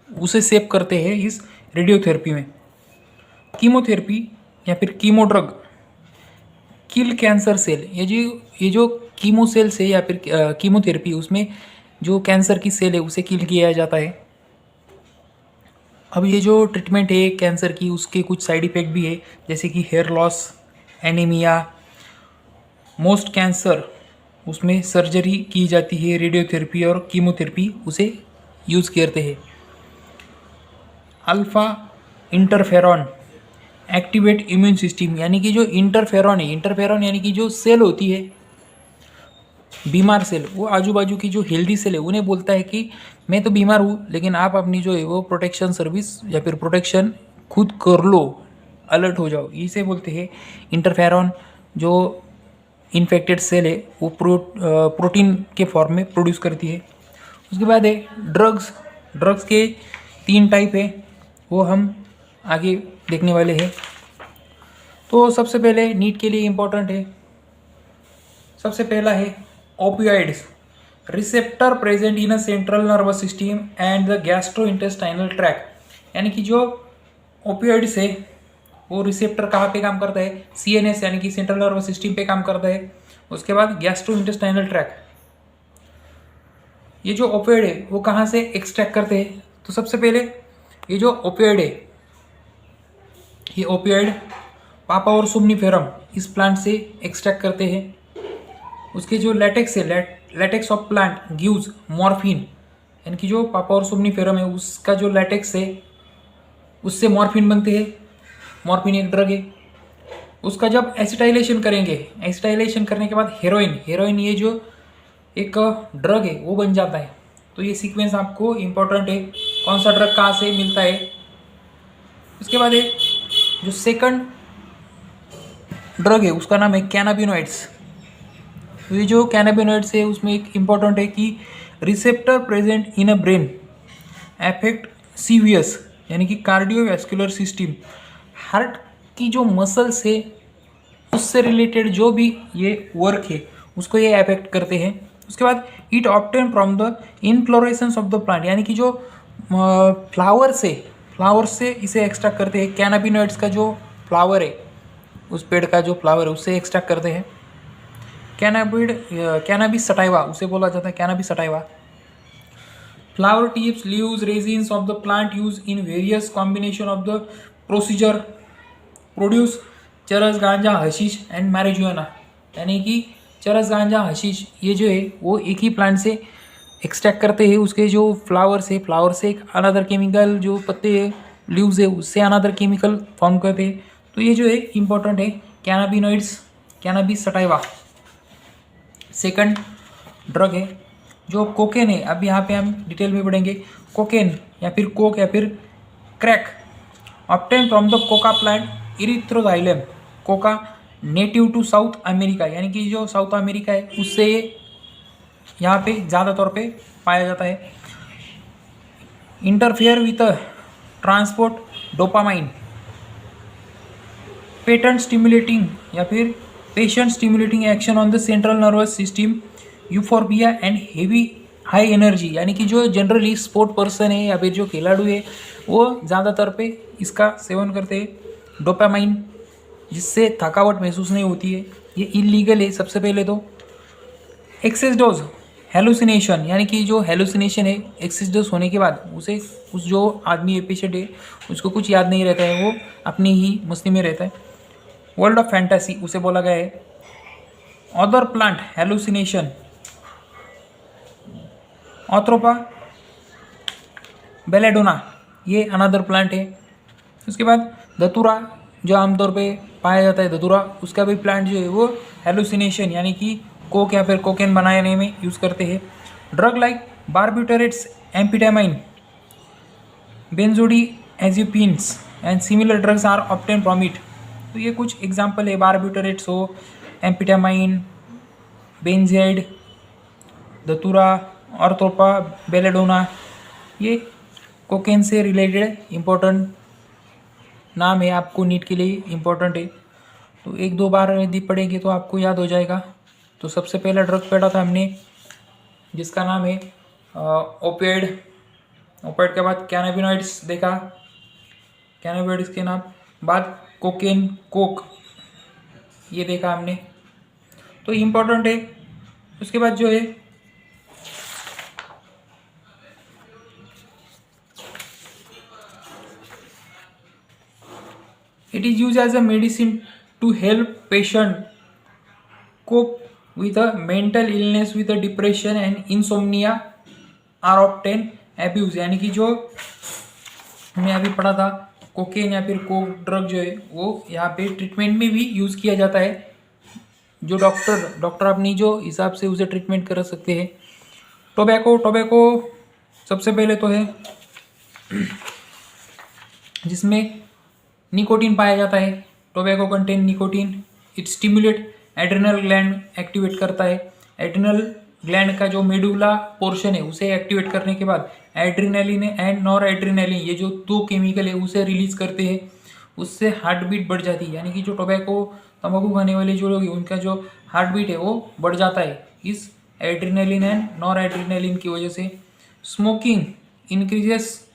उसे सेव करते हैं इस रेडियोथेरेपी में। कीमोथेरेपी या फिर कीमो ड्रग किल कैंसर सेल, ये जो कीमो सेल्स है या फिर कीमोथेरेपी, उसमें जो कैंसर की सेल है उसे किल किया जाता है। अब ये जो ट्रीटमेंट है कैंसर की उसके कुछ साइड इफ़ेक्ट भी है, जैसे कि hair loss, anaemia. Most cancer उसमें सर्जरी की जाती है, रेडियोथेरेपी और कीमोथेरेपी उसे यूज़ करते हैं। Alpha interferon activate immune system, यानी कि जो इंटरफेरॉन है, इंटरफेरॉन यानी कि जो सेल होती है बीमार सेल, वो आजू बाजू की जो हेल्दी सेल है उन्हें बोलता है कि मैं तो बीमार हूँ लेकिन आप अपनी जो है वो प्रोटेक्शन सर्विस या फिर प्रोटेक्शन खुद कर लो, अलर्ट हो जाओ, इसे बोलते हैं इंटरफेरॉन। जो इन्फेक्टेड सेल है वो प्रोटीन के फॉर्म में प्रोड्यूस करती है। उसके बाद है ड्रग्स के 3 टाइप है, वो हम आगे देखने वाले हैं। तो सबसे पहले नीट के लिए इम्पोर्टेंट है, सबसे पहला है opioids, receptor present in a central nervous system and the gastrointestinal tract, यानी कि जो ओपियोइड्स है वो रिसेप्टर कहाँ पे काम करता है, सीएनएस यानी कि सेंट्रल नर्वस सिस्टम पे काम करता है। उसके बाद गैस्ट्रोइंटेस्टाइनल ट्रैक्ट, ये जो ओपियोइड है वो कहाँ से एक्सट्रैक्ट करते हैं, तो सबसे पहले ये जो ओपियोइड है, ये ओपियोइड पापा और सोमनीफेरम इस प्लांट से एक्सट्रैक्ट करते हैं। उसके जो लेटेक्स है, latex of plant gives morphine, यानी कि जो पापा और सोमनीफेरम है उसका जो लेटेक्स है उससे मॉर्फिन बनते हैं। मॉर्फिन एक ड्रग है। उसका जब एसिटाइलेशन करेंगे, एसिटाइलेशन करने के बाद हेरोइन ये जो एक ड्रग है वो बन जाता है। तो ये सीक्वेंस आपको इम्पोर्टेंट है, कौन सा ड्रग कहाँ से मिलता है। उसके बाद है जो सेकंड ड्रग है उसका नाम है कैनाबिनोइड्स। तो ये जो कैनाबिनोइड्स है उसमें एक इम्पॉर्टेंट है कि receptor present in a brain effect CVS, यानी कि कार्डियोवैस्कुलर सिस्टम, हार्ट की जो मसल्स है उससे रिलेटेड जो भी ये वर्क है उसको ये अफेक्ट करते हैं। उसके बाद it obtain from the inflorescence of the plant, यानी कि जो फ्लावर से इसे एक्सट्रैक्ट करते हैं। कैनाबिनोइड्स का जो फ्लावर है, उस पेड़ का जो फ्लावर है उससे एक्सट्रैक्ट करते हैं। कैनाबिस सटाइवा उसे बोला जाता है, cannabis sativa. Flower tips, leaves, resins of the plant use in various combination of the procedure produce चरस, गांजा, हशीश एंड मैरिजुआना, यानी कि चरस, गांजा, हशीश ये जो है वो एक ही प्लांट से एक्सट्रैक्ट करते हैं। उसके जो फ्लावर से एक अनदर केमिकल, जो पत्ते लीव्स है उससे अनदर केमिकल फॉर्म करते हैं। तो ये जो है इम्पोर्टेंट है cannabinoids, cannabis sativa. Second drug है जो कोकेन है। अब यहाँ पे हम डिटेल में पढ़ेंगे। कोकेन या फिर कोक या फिर crack obtain from the coca plant erythroxylum, coca native to South America, यानी कि जो साउथ अमेरिका है उससे यहाँ पे ज़्यादा तौर पे पाया जाता है। Interfere with transport dopamine, patent stimulating या फिर patient stimulating action on the central nervous system, euphorbia and heavy high energy, यानी कि जो जनरली स्पोर्ट पर्सन है या फिर जो खिलाड़ू है वो ज़्यादातर पे इसका सेवन करते हैं डोपामाइन, जिससे थकावट महसूस नहीं होती है। ये इलीगल है सबसे पहले तो। एक्सेस डोज हेलुसिनेशन, यानी कि जो हेलुसिनेशन है एक्सेस डोज होने के बाद उसे उस जो आदमी पेशेंट है उसको कुछ याद नहीं रहता है, वो अपनी ही मस्ती में रहता है। वर्ल्ड ऑफ फैंटेसी उसे बोला गया है। अदर प्लांट हेलुसिनेशन, ऑथ्रोपा बेलेडोना, ये अनदर प्लांट है। उसके बाद धतूरा, जो आमतौर पे पाया जाता है धतूरा, उसका भी प्लांट जो है वो हेलुसिनेशन यानी कि कोक या फिर कोकेन बनाने में यूज़ करते हैं। Drug like barbiturates, amphetamine, benzodiazepines and similar drugs are obtain from it. तो ये कुछ एग्जाम्पल है, बारबिटरेट्स हो, एम्फेटामाइन, बेंजाइड, धतूरा, ऑर्थोपा बेलेडोना, ये कोकेन से रिलेटेड इम्पोर्टेंट नाम है, आपको नीट के लिए इम्पोर्टेंट है। तो एक दो बार यदि पढ़ेंगे तो आपको याद हो जाएगा। तो सबसे पहला ड्रग पढ़ा था हमने जिसका नाम है ओपिएड। ओपिएड के बाद कैनाबिनॉइड्स देखा, कैनाबिनॉइड्स के नाम बाद कोकेन, कोक, ये देखा हमने, तो इम्पोर्टेंट है। उसके बाद जो है it is used as a medicine to help patient cope with a mental illness with a depression and insomnia are often abused, यानी कि जो हमने अभी पढ़ा था कोकेन या फिर कोक ड्रग जो है वो यहाँ पे ट्रीटमेंट में भी यूज़ किया जाता है। जो डॉक्टर अपनी जो हिसाब से उसे ट्रीटमेंट कर सकते हैं। टोबैको सबसे पहले तो है जिसमें निकोटीन पाया जाता है। Tobacco contain nicotine, it stimulate adrenal gland, activate करता है। एड्रिनल ग्लैंड का जो मेडुला पोर्शन है उसे एक्टिवेट करने के बाद एड्रिनलिन एंड नॉर एड्रिनलिन, ये जो दो केमिकल है उसे रिलीज करते हैं, उससे हार्ट बीट बढ़ जाती है। यानी कि जो टोबैको तंबाकू खाने वाले जो लोग हैं उनका जो हार्ट बीट है वो बढ़ जाता है इस एड्रिनलिन एंड नॉर एड्रिनलिन की वजह से। Smoking increases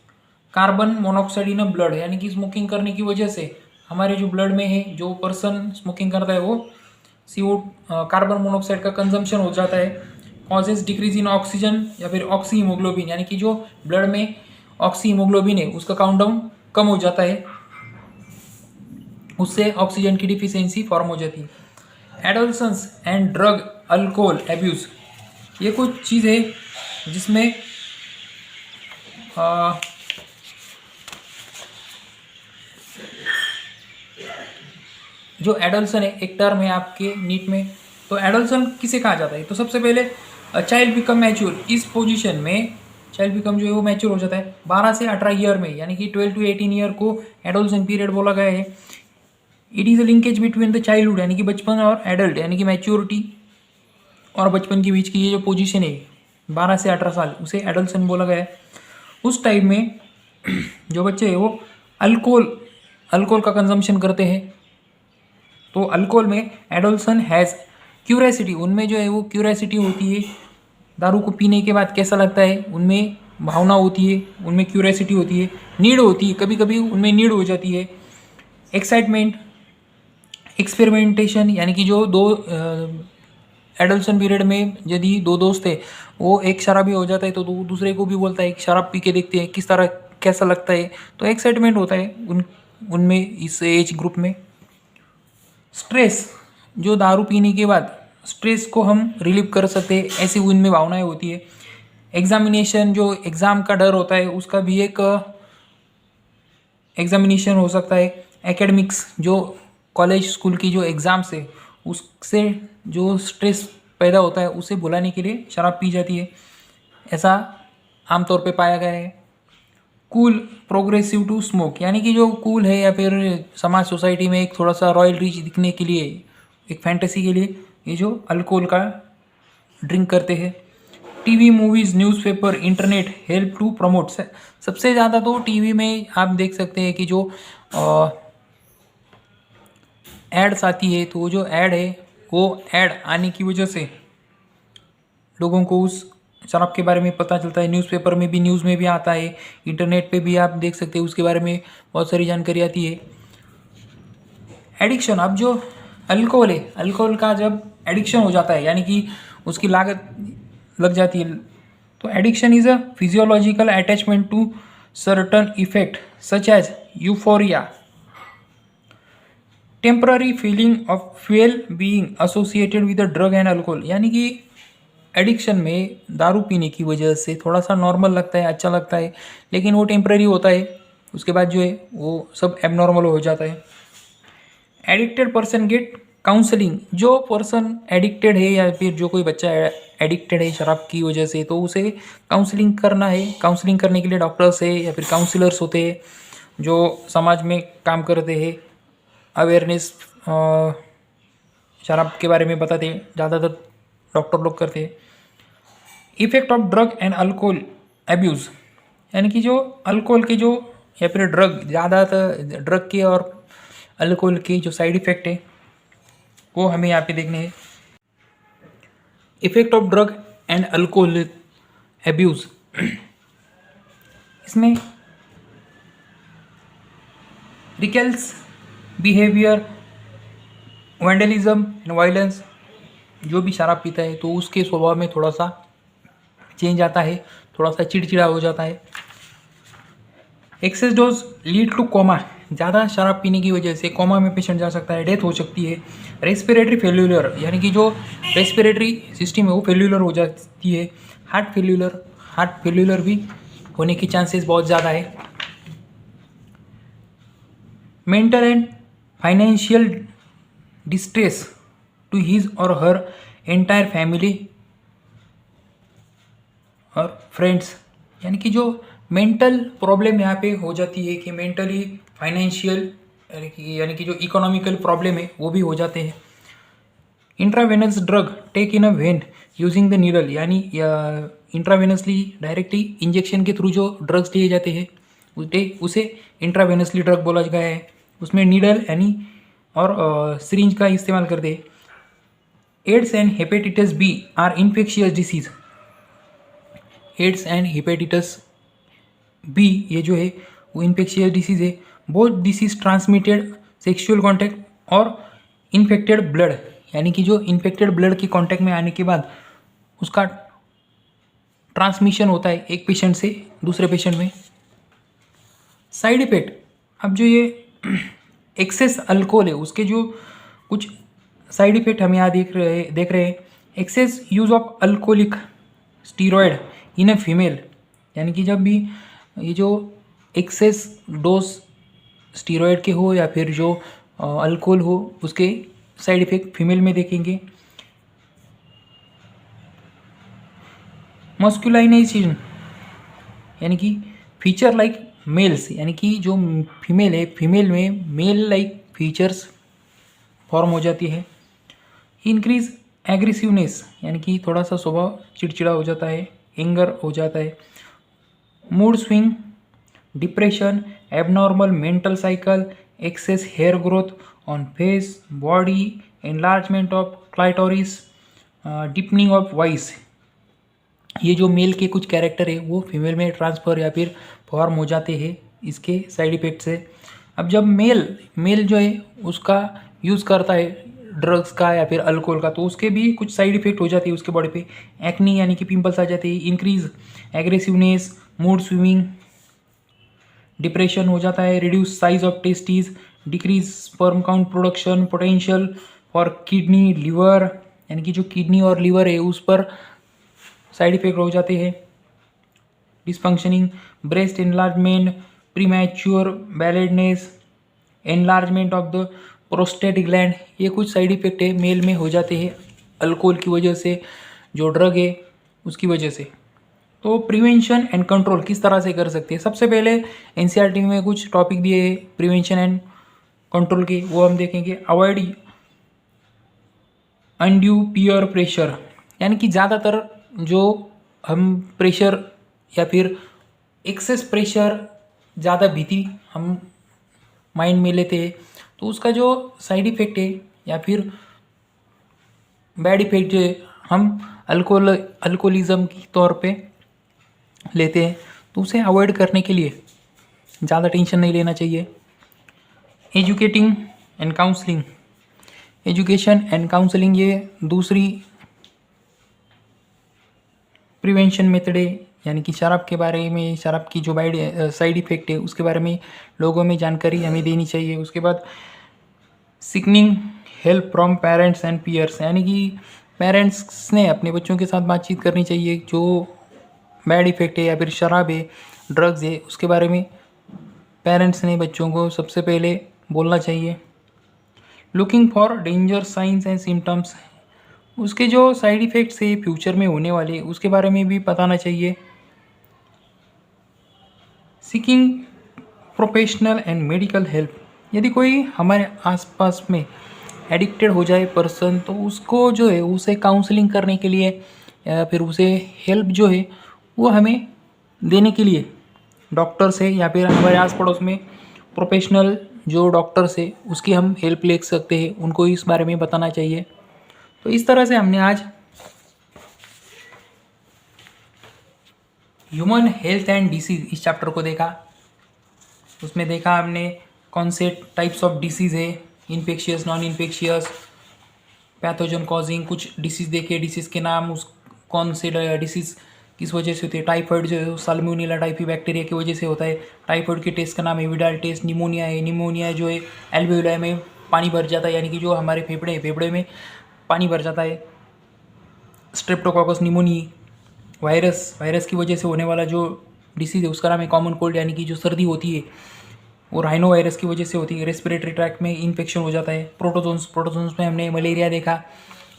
carbon monoxide in blood, यानी कि स्मोकिंग करने की वजह से हमारे जो ब्लड में है, जो पर्सन स्मोकिंग करता है वो CO कार्बन मोनोऑक्साइड का कंजम्पशन हो जाता है। कॉजेज डिक्रीज इन ऑक्सीजन या फिर ऑक्सी हीमोग्लोबिन, यानी कि जो ब्लड में ऑक्सी हीमोग्लोबिन है उसका काउंटडाउन कम हो जाता है, उससे ऑक्सीजन की डिफिशियंसी फॉर्म हो जाती है। Adolescence and drug alcohol abuse, ये कुछ चीज़ है जिसमें जो एडल्सन है एक टर्म है आपके नीट में। तो एडल्सन किसे कहा जाता है? तो सबसे पहले चाइल्ड बिकम मैच्योर, इस पोजीशन में चाइल्ड बिकम जो है वो मैच्योर हो जाता है 12 से 18 ईयर में, यानी कि 12 to 18 ईयर को एडोलसन पीरियड बोला गया है। It is a linkage between the childhood, यानी कि बचपन, और एडल्ट यानी कि मैच्योरिटी और बचपन के बीच की ये जो पोजीशन है 12 से 18 साल, उसे एडोलसन बोला गया है। उस टाइम में जो बच्चे हैं वो अल्कोहल का कंजम्पशन करते हैं। तो अल्कोहल में एडोलसन हैज़ क्यूरियोसिटी, उनमें जो है वो क्यूरियोसिटी होती है, दारू को पीने के बाद कैसा लगता है उनमें भावना होती है, उनमें क्यूरियोसिटी होती है। नीड होती है, कभी कभी उनमें नीड हो जाती है। एक्साइटमेंट, एक्सपेरिमेंटेशन, यानी कि जो दो एडोलसन पीरियड में यदि दो दोस्त है वो एक शराबी हो जाता है तो दूसरे को भी बोलता है एक शराब पी के देखते हैं किस तरह कैसा लगता है, तो एक्साइटमेंट होता है उनमें इस एज ग्रुप में। स्ट्रेस, जो दारू पीने के बाद स्ट्रेस को हम रिलीव कर सकते हैं, ऐसी उनमें भावनाएं होती है। एग्जामिनेशन, जो एग्ज़ाम का डर होता है उसका भी एक एग्जामिनेशन हो सकता है। एकेडमिक्स, जो कॉलेज स्कूल की जो एग्ज़ाम्स है उससे जो स्ट्रेस पैदा होता है उसे भुलाने के लिए शराब पी जाती है, ऐसा आमतौर पे पाया गया है। कूल प्रोग्रेसिव टू स्मोक, यानी कि जो कूल है या फिर समाज सोसाइटी में एक थोड़ा सा रॉयल रिच दिखने के लिए, एक फैंटेसी के लिए ये जो अल्कोहल का ड्रिंक करते हैं। TV, movies, newspaper, internet help to promote. सबसे ज़्यादा तो टीवी में आप देख सकते हैं कि जो एड्स आती है, तो वो जो ऐड है वो ऐड आने की वजह से लोगों को उस शराब के बारे में पता चलता है। न्यूज़पेपर में भी, न्यूज़ में भी आता है, इंटरनेट पे भी आप देख सकते हैं, उसके बारे में बहुत सारी जानकारी आती है। एडिक्शन, अब जो अल्कोहल है, अल्कोहल का जब एडिक्शन हो जाता है यानी कि उसकी लागत लग जाती है, तो addiction is a physiological attachment to certain effect such as euphoria, temporary feeling of well being associated with the drug and alcohol. यानी कि एडिक्शन में दारू पीने की वजह से थोड़ा सा नॉर्मल लगता है, अच्छा लगता है, लेकिन वो टेम्पररी होता है, उसके बाद जो है वो सब एबनॉर्मल हो जाता है। एडिक्टेड पर्सन गेट काउंसलिंग, जो पर्सन एडिक्टेड है या फिर जो कोई बच्चा एडिक्टेड है शराब की वजह से, तो उसे काउंसलिंग करना है। काउंसलिंग करने के लिए डॉक्टर्स है या फिर काउंसलर्स होते हैं जो समाज में काम करते हैं, अवेयरनेस शराब के बारे में बताते हैं, ज़्यादातर डॉक्टर लोग करते हैं। Effect of drug and alcohol abuse, यानी कि जो अल्कोहल के जो या फिर ज़्यादातर ड्रग के और अल्कोहल के जो साइड इफ़ेक्ट है वो हमें यहाँ पे देखने हैं। Effect of drug and alcohol abuse, इसमें रिकल्स बिहेवियर, वैंडलिज्म एंड वायलेंस, जो भी शराब पीता है तो उसके स्वभाव में थोड़ा सा चेंज आता है, थोड़ा सा चिड़चिड़ा हो जाता है। Excess dose lead to coma, ज़्यादा शराब पीने की वजह से कोमा में पेशेंट जा सकता है, डेथ हो सकती है। रेस्पिरेटरी फेल्यूलर, यानी कि जो रेस्पिरेटरी सिस्टम है वो फेल्यूलर हो जाती है। हार्ट फेल्यूलर भी होने के चांसेस बहुत ज़्यादा है। Mental and financial distress to his और हर एंटायर फैमिली और फ्रेंड्स, यानी कि जो मेंटल प्रॉब्लम यहाँ पे हो जाती है कि मेंटली फाइनेंशियल यानी कि जो इकोनॉमिकल प्रॉब्लम है वो भी हो जाते हैं। Intravenous drug take in a vein using the needle, यानी इंट्रावेनसली डायरेक्टली इंजेक्शन के थ्रू जो ड्रग्स लिए जाते हैं उसे इंट्रावेनसली ड्रग बोला गया है। उसमें नीडल यानी और सिरिंज का इस्तेमाल करते हैं। AIDS and hepatitis B are infectious disease, AIDS and hepatitis B ये जो है वो इन्फेक्शियस डिसीज़ है। Both disease transmitted sexual contact और इन्फेक्टेड ब्लड, यानी कि जो इन्फेक्टेड ब्लड के कॉन्टैक्ट में आने के बाद उसका ट्रांसमिशन होता है एक पेशेंट से दूसरे पेशेंट में। साइड इफ़ेक्ट, अब जो ये एक्सेस अल्कोहल है उसके जो कुछ साइड इफ़ेक्ट हम यहाँ देख रहे हैं। Excess use of alcoholic steroid in a female, यानी कि जब भी ये जो एक्सेस डोज स्टीरॉयड के हो या फिर जो अल्कोहल हो उसके साइड इफ़ेक्ट फीमेल में देखेंगे। मस्कुलाइनाइजेशन, यानी कि फीचर लाइक मेल्स, यानी कि जो फीमेल है फीमेल में मेल लाइक फीचर्स फॉर्म हो जाती है। इंक्रीज एग्रेसिवनेस, यानी कि थोड़ा सा स्वभाव चिड़चिड़ा हो जाता है, एंगर हो जाता है। Mood swing, depression, abnormal mental cycle, excess hair growth on face, body, enlargement of clitoris, deepening of voice, ये जो मेल के कुछ कैरेक्टर है वो फीमेल में ट्रांसफ़र या फिर फॉर्म हो जाते हैं इसके साइड इफ़ेक्ट से। अब जब मेल जो है उसका यूज़ करता है ड्रग्स का या फिर अल्कोहल का, तो उसके भी कुछ साइड इफ़ेक्ट हो जाती है उसके बॉडी पे। एक्नी यानी कि पिंपल्स आ जाते हैं, increase aggressiveness, mood swinging, depression हो जाता है, reduce size of testes, decrease sperm count production, potential for kidney liver, यानी कि जो किडनी और लिवर है उस पर साइड इफेक्ट हो जाते हैं। Dysfunctioning, breast enlargement, premature baldness, enlargement of the prostate gland, ये कुछ साइड इफेक्ट है मेल में हो जाते हैं अल्कोहल की वजह से, जो ड्रग है उसकी वजह से। तो प्रिवेंशन एंड कंट्रोल किस तरह से कर सकते हैं। सबसे पहले एनसीईआरटी में कुछ टॉपिक दिए हैं प्रिवेंशन एंड कंट्रोल के, वो हम देखेंगे। अवॉइड अनड्यू पीयर प्रेशर, यानी कि ज़्यादातर जो हम प्रेशर या फिर एक्सेस प्रेशर, ज़्यादा भीति हम माइंड में लेते हैं तो उसका जो साइड इफ़ेक्ट है या फिर बैड इफेक्ट जो है हम अल्कोहलिज्म के तौर पे लेते हैं, तो उसे अवॉइड करने के लिए ज़्यादा टेंशन नहीं लेना चाहिए। Educating and counselling, education and counselling ये दूसरी प्रिवेंशन मेथड है, यानी कि शराब के बारे में, शराब की जो साइड इफ़ेक्ट है उसके बारे में लोगों में जानकारी हमें देनी चाहिए। उसके बाद seeking help from parents and peers, यानी कि पेरेंट्स ने अपने बच्चों के साथ बातचीत करनी चाहिए। जो बैड इफ़ेक्ट है या फिर शराब है, ड्रग्स है, उसके बारे में पेरेंट्स ने बच्चों को सबसे पहले बोलना चाहिए। Looking for danger science and symptoms, उसके जो साइड इफ़ेक्ट्स है फ्यूचर में होने वाले उसके बारे में भी बताना चाहिए। Seeking professional and medical help, यदि कोई हमारे आसपास में एडिक्टेड हो जाए पर्सन, तो उसको जो है उसे काउंसलिंग करने के लिए या फिर उसे हेल्प जो है वो हमें देने के लिए डॉक्टर से या फिर हमारे आस पड़ोस में प्रोफेशनल जो डॉक्टर्स है उसकी हम हेल्प ले सकते हैं, उनको इस बारे में बताना चाहिए। तो इस तरह से हमने आज ह्यूमन हेल्थ एंड डिसीज़ इस चैप्टर को देखा। उसमें देखा हमने कौन से टाइप्स ऑफ डिसीज़ है, infectious, non infectious, pathogen causing, कुछ डिसीज़ देखे, डिसीज़ के नाम, उस कौन से डिसीज़ किस वजह से होती है। टाइफाइड जो है साल्मोनेला टाइफी बैक्टीरिया की वजह से होता है। टाइफाइड के टेस्ट का नाम है विडाल टेस्ट। निमोनिया है, निमोनिया जो है एल्वेओलाई में पानी भर जाता है, यानी कि जो हमारे फेफड़े हैं, फेफड़े में पानी भर जाता है। स्ट्रेप्टोकॉकस निमोनी वायरस की वजह से होने वाला जो डिसीज़ है उसका नाम है कॉमन कोल्ड, यानी कि जो सर्दी होती है वो राइनो वायरस की वजह से होती है। रेस्पिरेटरी ट्रैक्ट में इन्फेक्शन हो जाता है। प्रोटोजोन्स में हमने मलेरिया देखा।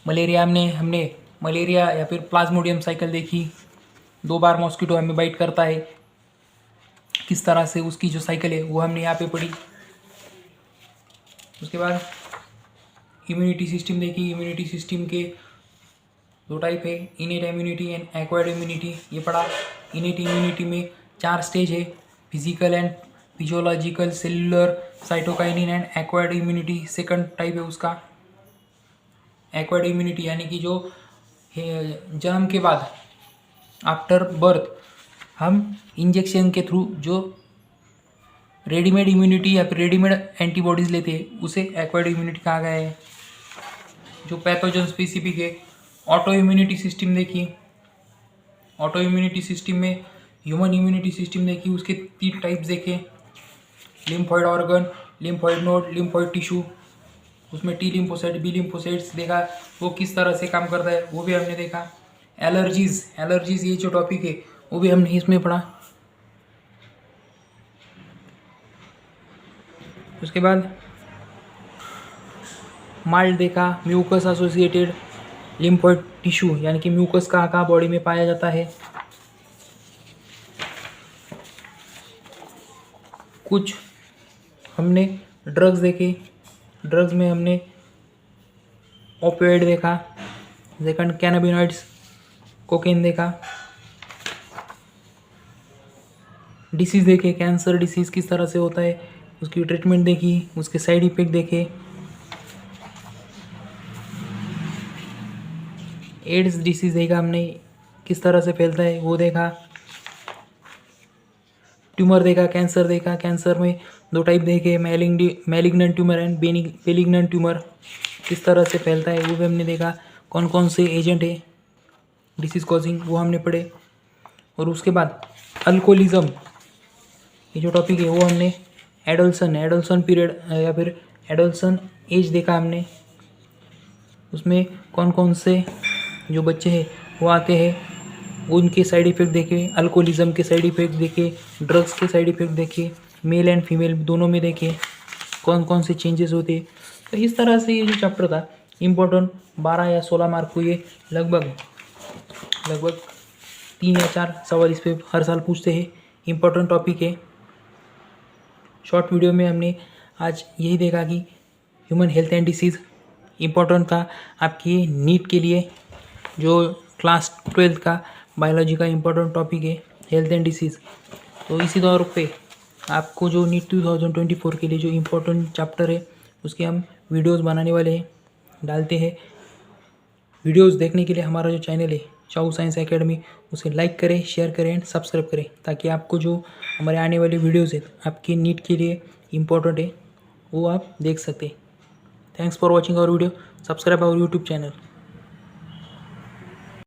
हमने मलेरिया या फिर प्लाज्मोडियम साइकिल देखी। 2 बार मॉस्किटो हमें बाइट करता है, किस तरह से उसकी जो साइकिल है वो हमने यहाँ पे पढ़ी। उसके बाद इम्यूनिटी सिस्टम देखी। इम्यूनिटी सिस्टम के 2 टाइप है, innate immunity and acquired immunity, ये पढ़ा। इनेट इम्यूनिटी में 4 स्टेज है, physical and physiological, cellular, cytokinin and acquired immunity second type है उसका। एक्वायर्ड इम्यूनिटी यानी कि जो जन्म के बाद आफ्टर बर्थ हम इंजेक्शन के थ्रू जो रेडीमेड इम्यूनिटी या फिर रेडीमेड एंटीबॉडीज़ लेते हैं उसे एक्वायर्ड इम्यूनिटी कहा गया है। जो पैथोजन स्पेसिफिक है, ऑटो इम्यूनिटी सिस्टम देखी। ऑटो इम्यूनिटी सिस्टम में ह्यूमन इम्यूनिटी सिस्टम देखी, उसके 3 टाइप्स देखे। Lymphoid organ, lymphoid node, lymphoid tissue. उसमें टी लिम्फोसाइट, बी लिम्फोसाइट्स देखा, वो किस तरह से काम करता है वो भी हमने देखा। एलर्जीज ये जो टॉपिक है वो भी हमने इसमें पढ़ा। उसके बाद माइल्ड देखा, म्यूकस एसोसिएटेड लिम्फोइड टिश्यू, यानी कि म्यूकस कहाँ बॉडी में पाया जाता है। कुछ हमने ड्रग्स देखे। ड्रग्स में हमने ओपियोइड देखा, सेकंड कैनाबिनॉइड्स, कोकेन देखा। डिसीज़ देखे, कैंसर डिसीज़ किस तरह से होता है उसकी ट्रीटमेंट देखी, उसके साइड इफ़ेक्ट देखे। एड्स डिसीज़ देखा हमने, किस तरह से फैलता है वो देखा। ट्यूमर देखा, कैंसर देखा। कैंसर में 2 टाइप देखे, मैलिग्नेंट ट्यूमर एंड बेनिग्नेंट ट्यूमर, किस तरह से फैलता है वो भी हमने देखा। कौन कौन से एजेंट है डिसीज़ कॉजिंग वो हमने पढ़े। और उसके बाद अल्कोहलिज्म ये जो टॉपिक है वो हमने एडोल्सन पीरियड या फिर एडोल्सन एज देखा हमने। उसमें कौन कौन से जो बच्चे हैं वो आते हैं, उनके साइड इफ़ेक्ट देखे। अल्कोहलिज्म के साइड इफ़ेक्ट देखे, ड्रग्स के साइड इफ़ेक्ट देखे, मेल एंड फीमेल दोनों में देखे कौन कौन से चेंजेस होते। तो इस तरह से ये जो चैप्टर था इम्पोर्टेंट 12 या 16 मार्क को ये लगभग 3 या 4 सवाल इस पे हर साल पूछते हैं। इम्पोर्टेंट टॉपिक है। शॉर्ट वीडियो में हमने आज यही देखा कि human health and disease important था आपकी नीट के लिए, जो क्लास 12 का बायोलॉजी का इम्पोर्टेंट टॉपिक है हेल्थ एंड डिसीज़। तो इसी तौर पे आपको जो नीट 2024 के लिए जो इम्पोर्टेंट चैप्टर है उसके हम वीडियोस बनाने वाले हैं, डालते हैं। वीडियोस देखने के लिए हमारा जो चैनल है चाउ साइंस एकेडमी, उसे लाइक करें, शेयर करें एंड सब्सक्राइब करें, ताकि आपको जो हमारे आने वाले वीडियोस है आपकी नीट के लिए इम्पोर्टेंट है वो आप देख सकते हैं। Thanks for watching our video. Subscribe our YouTube channel.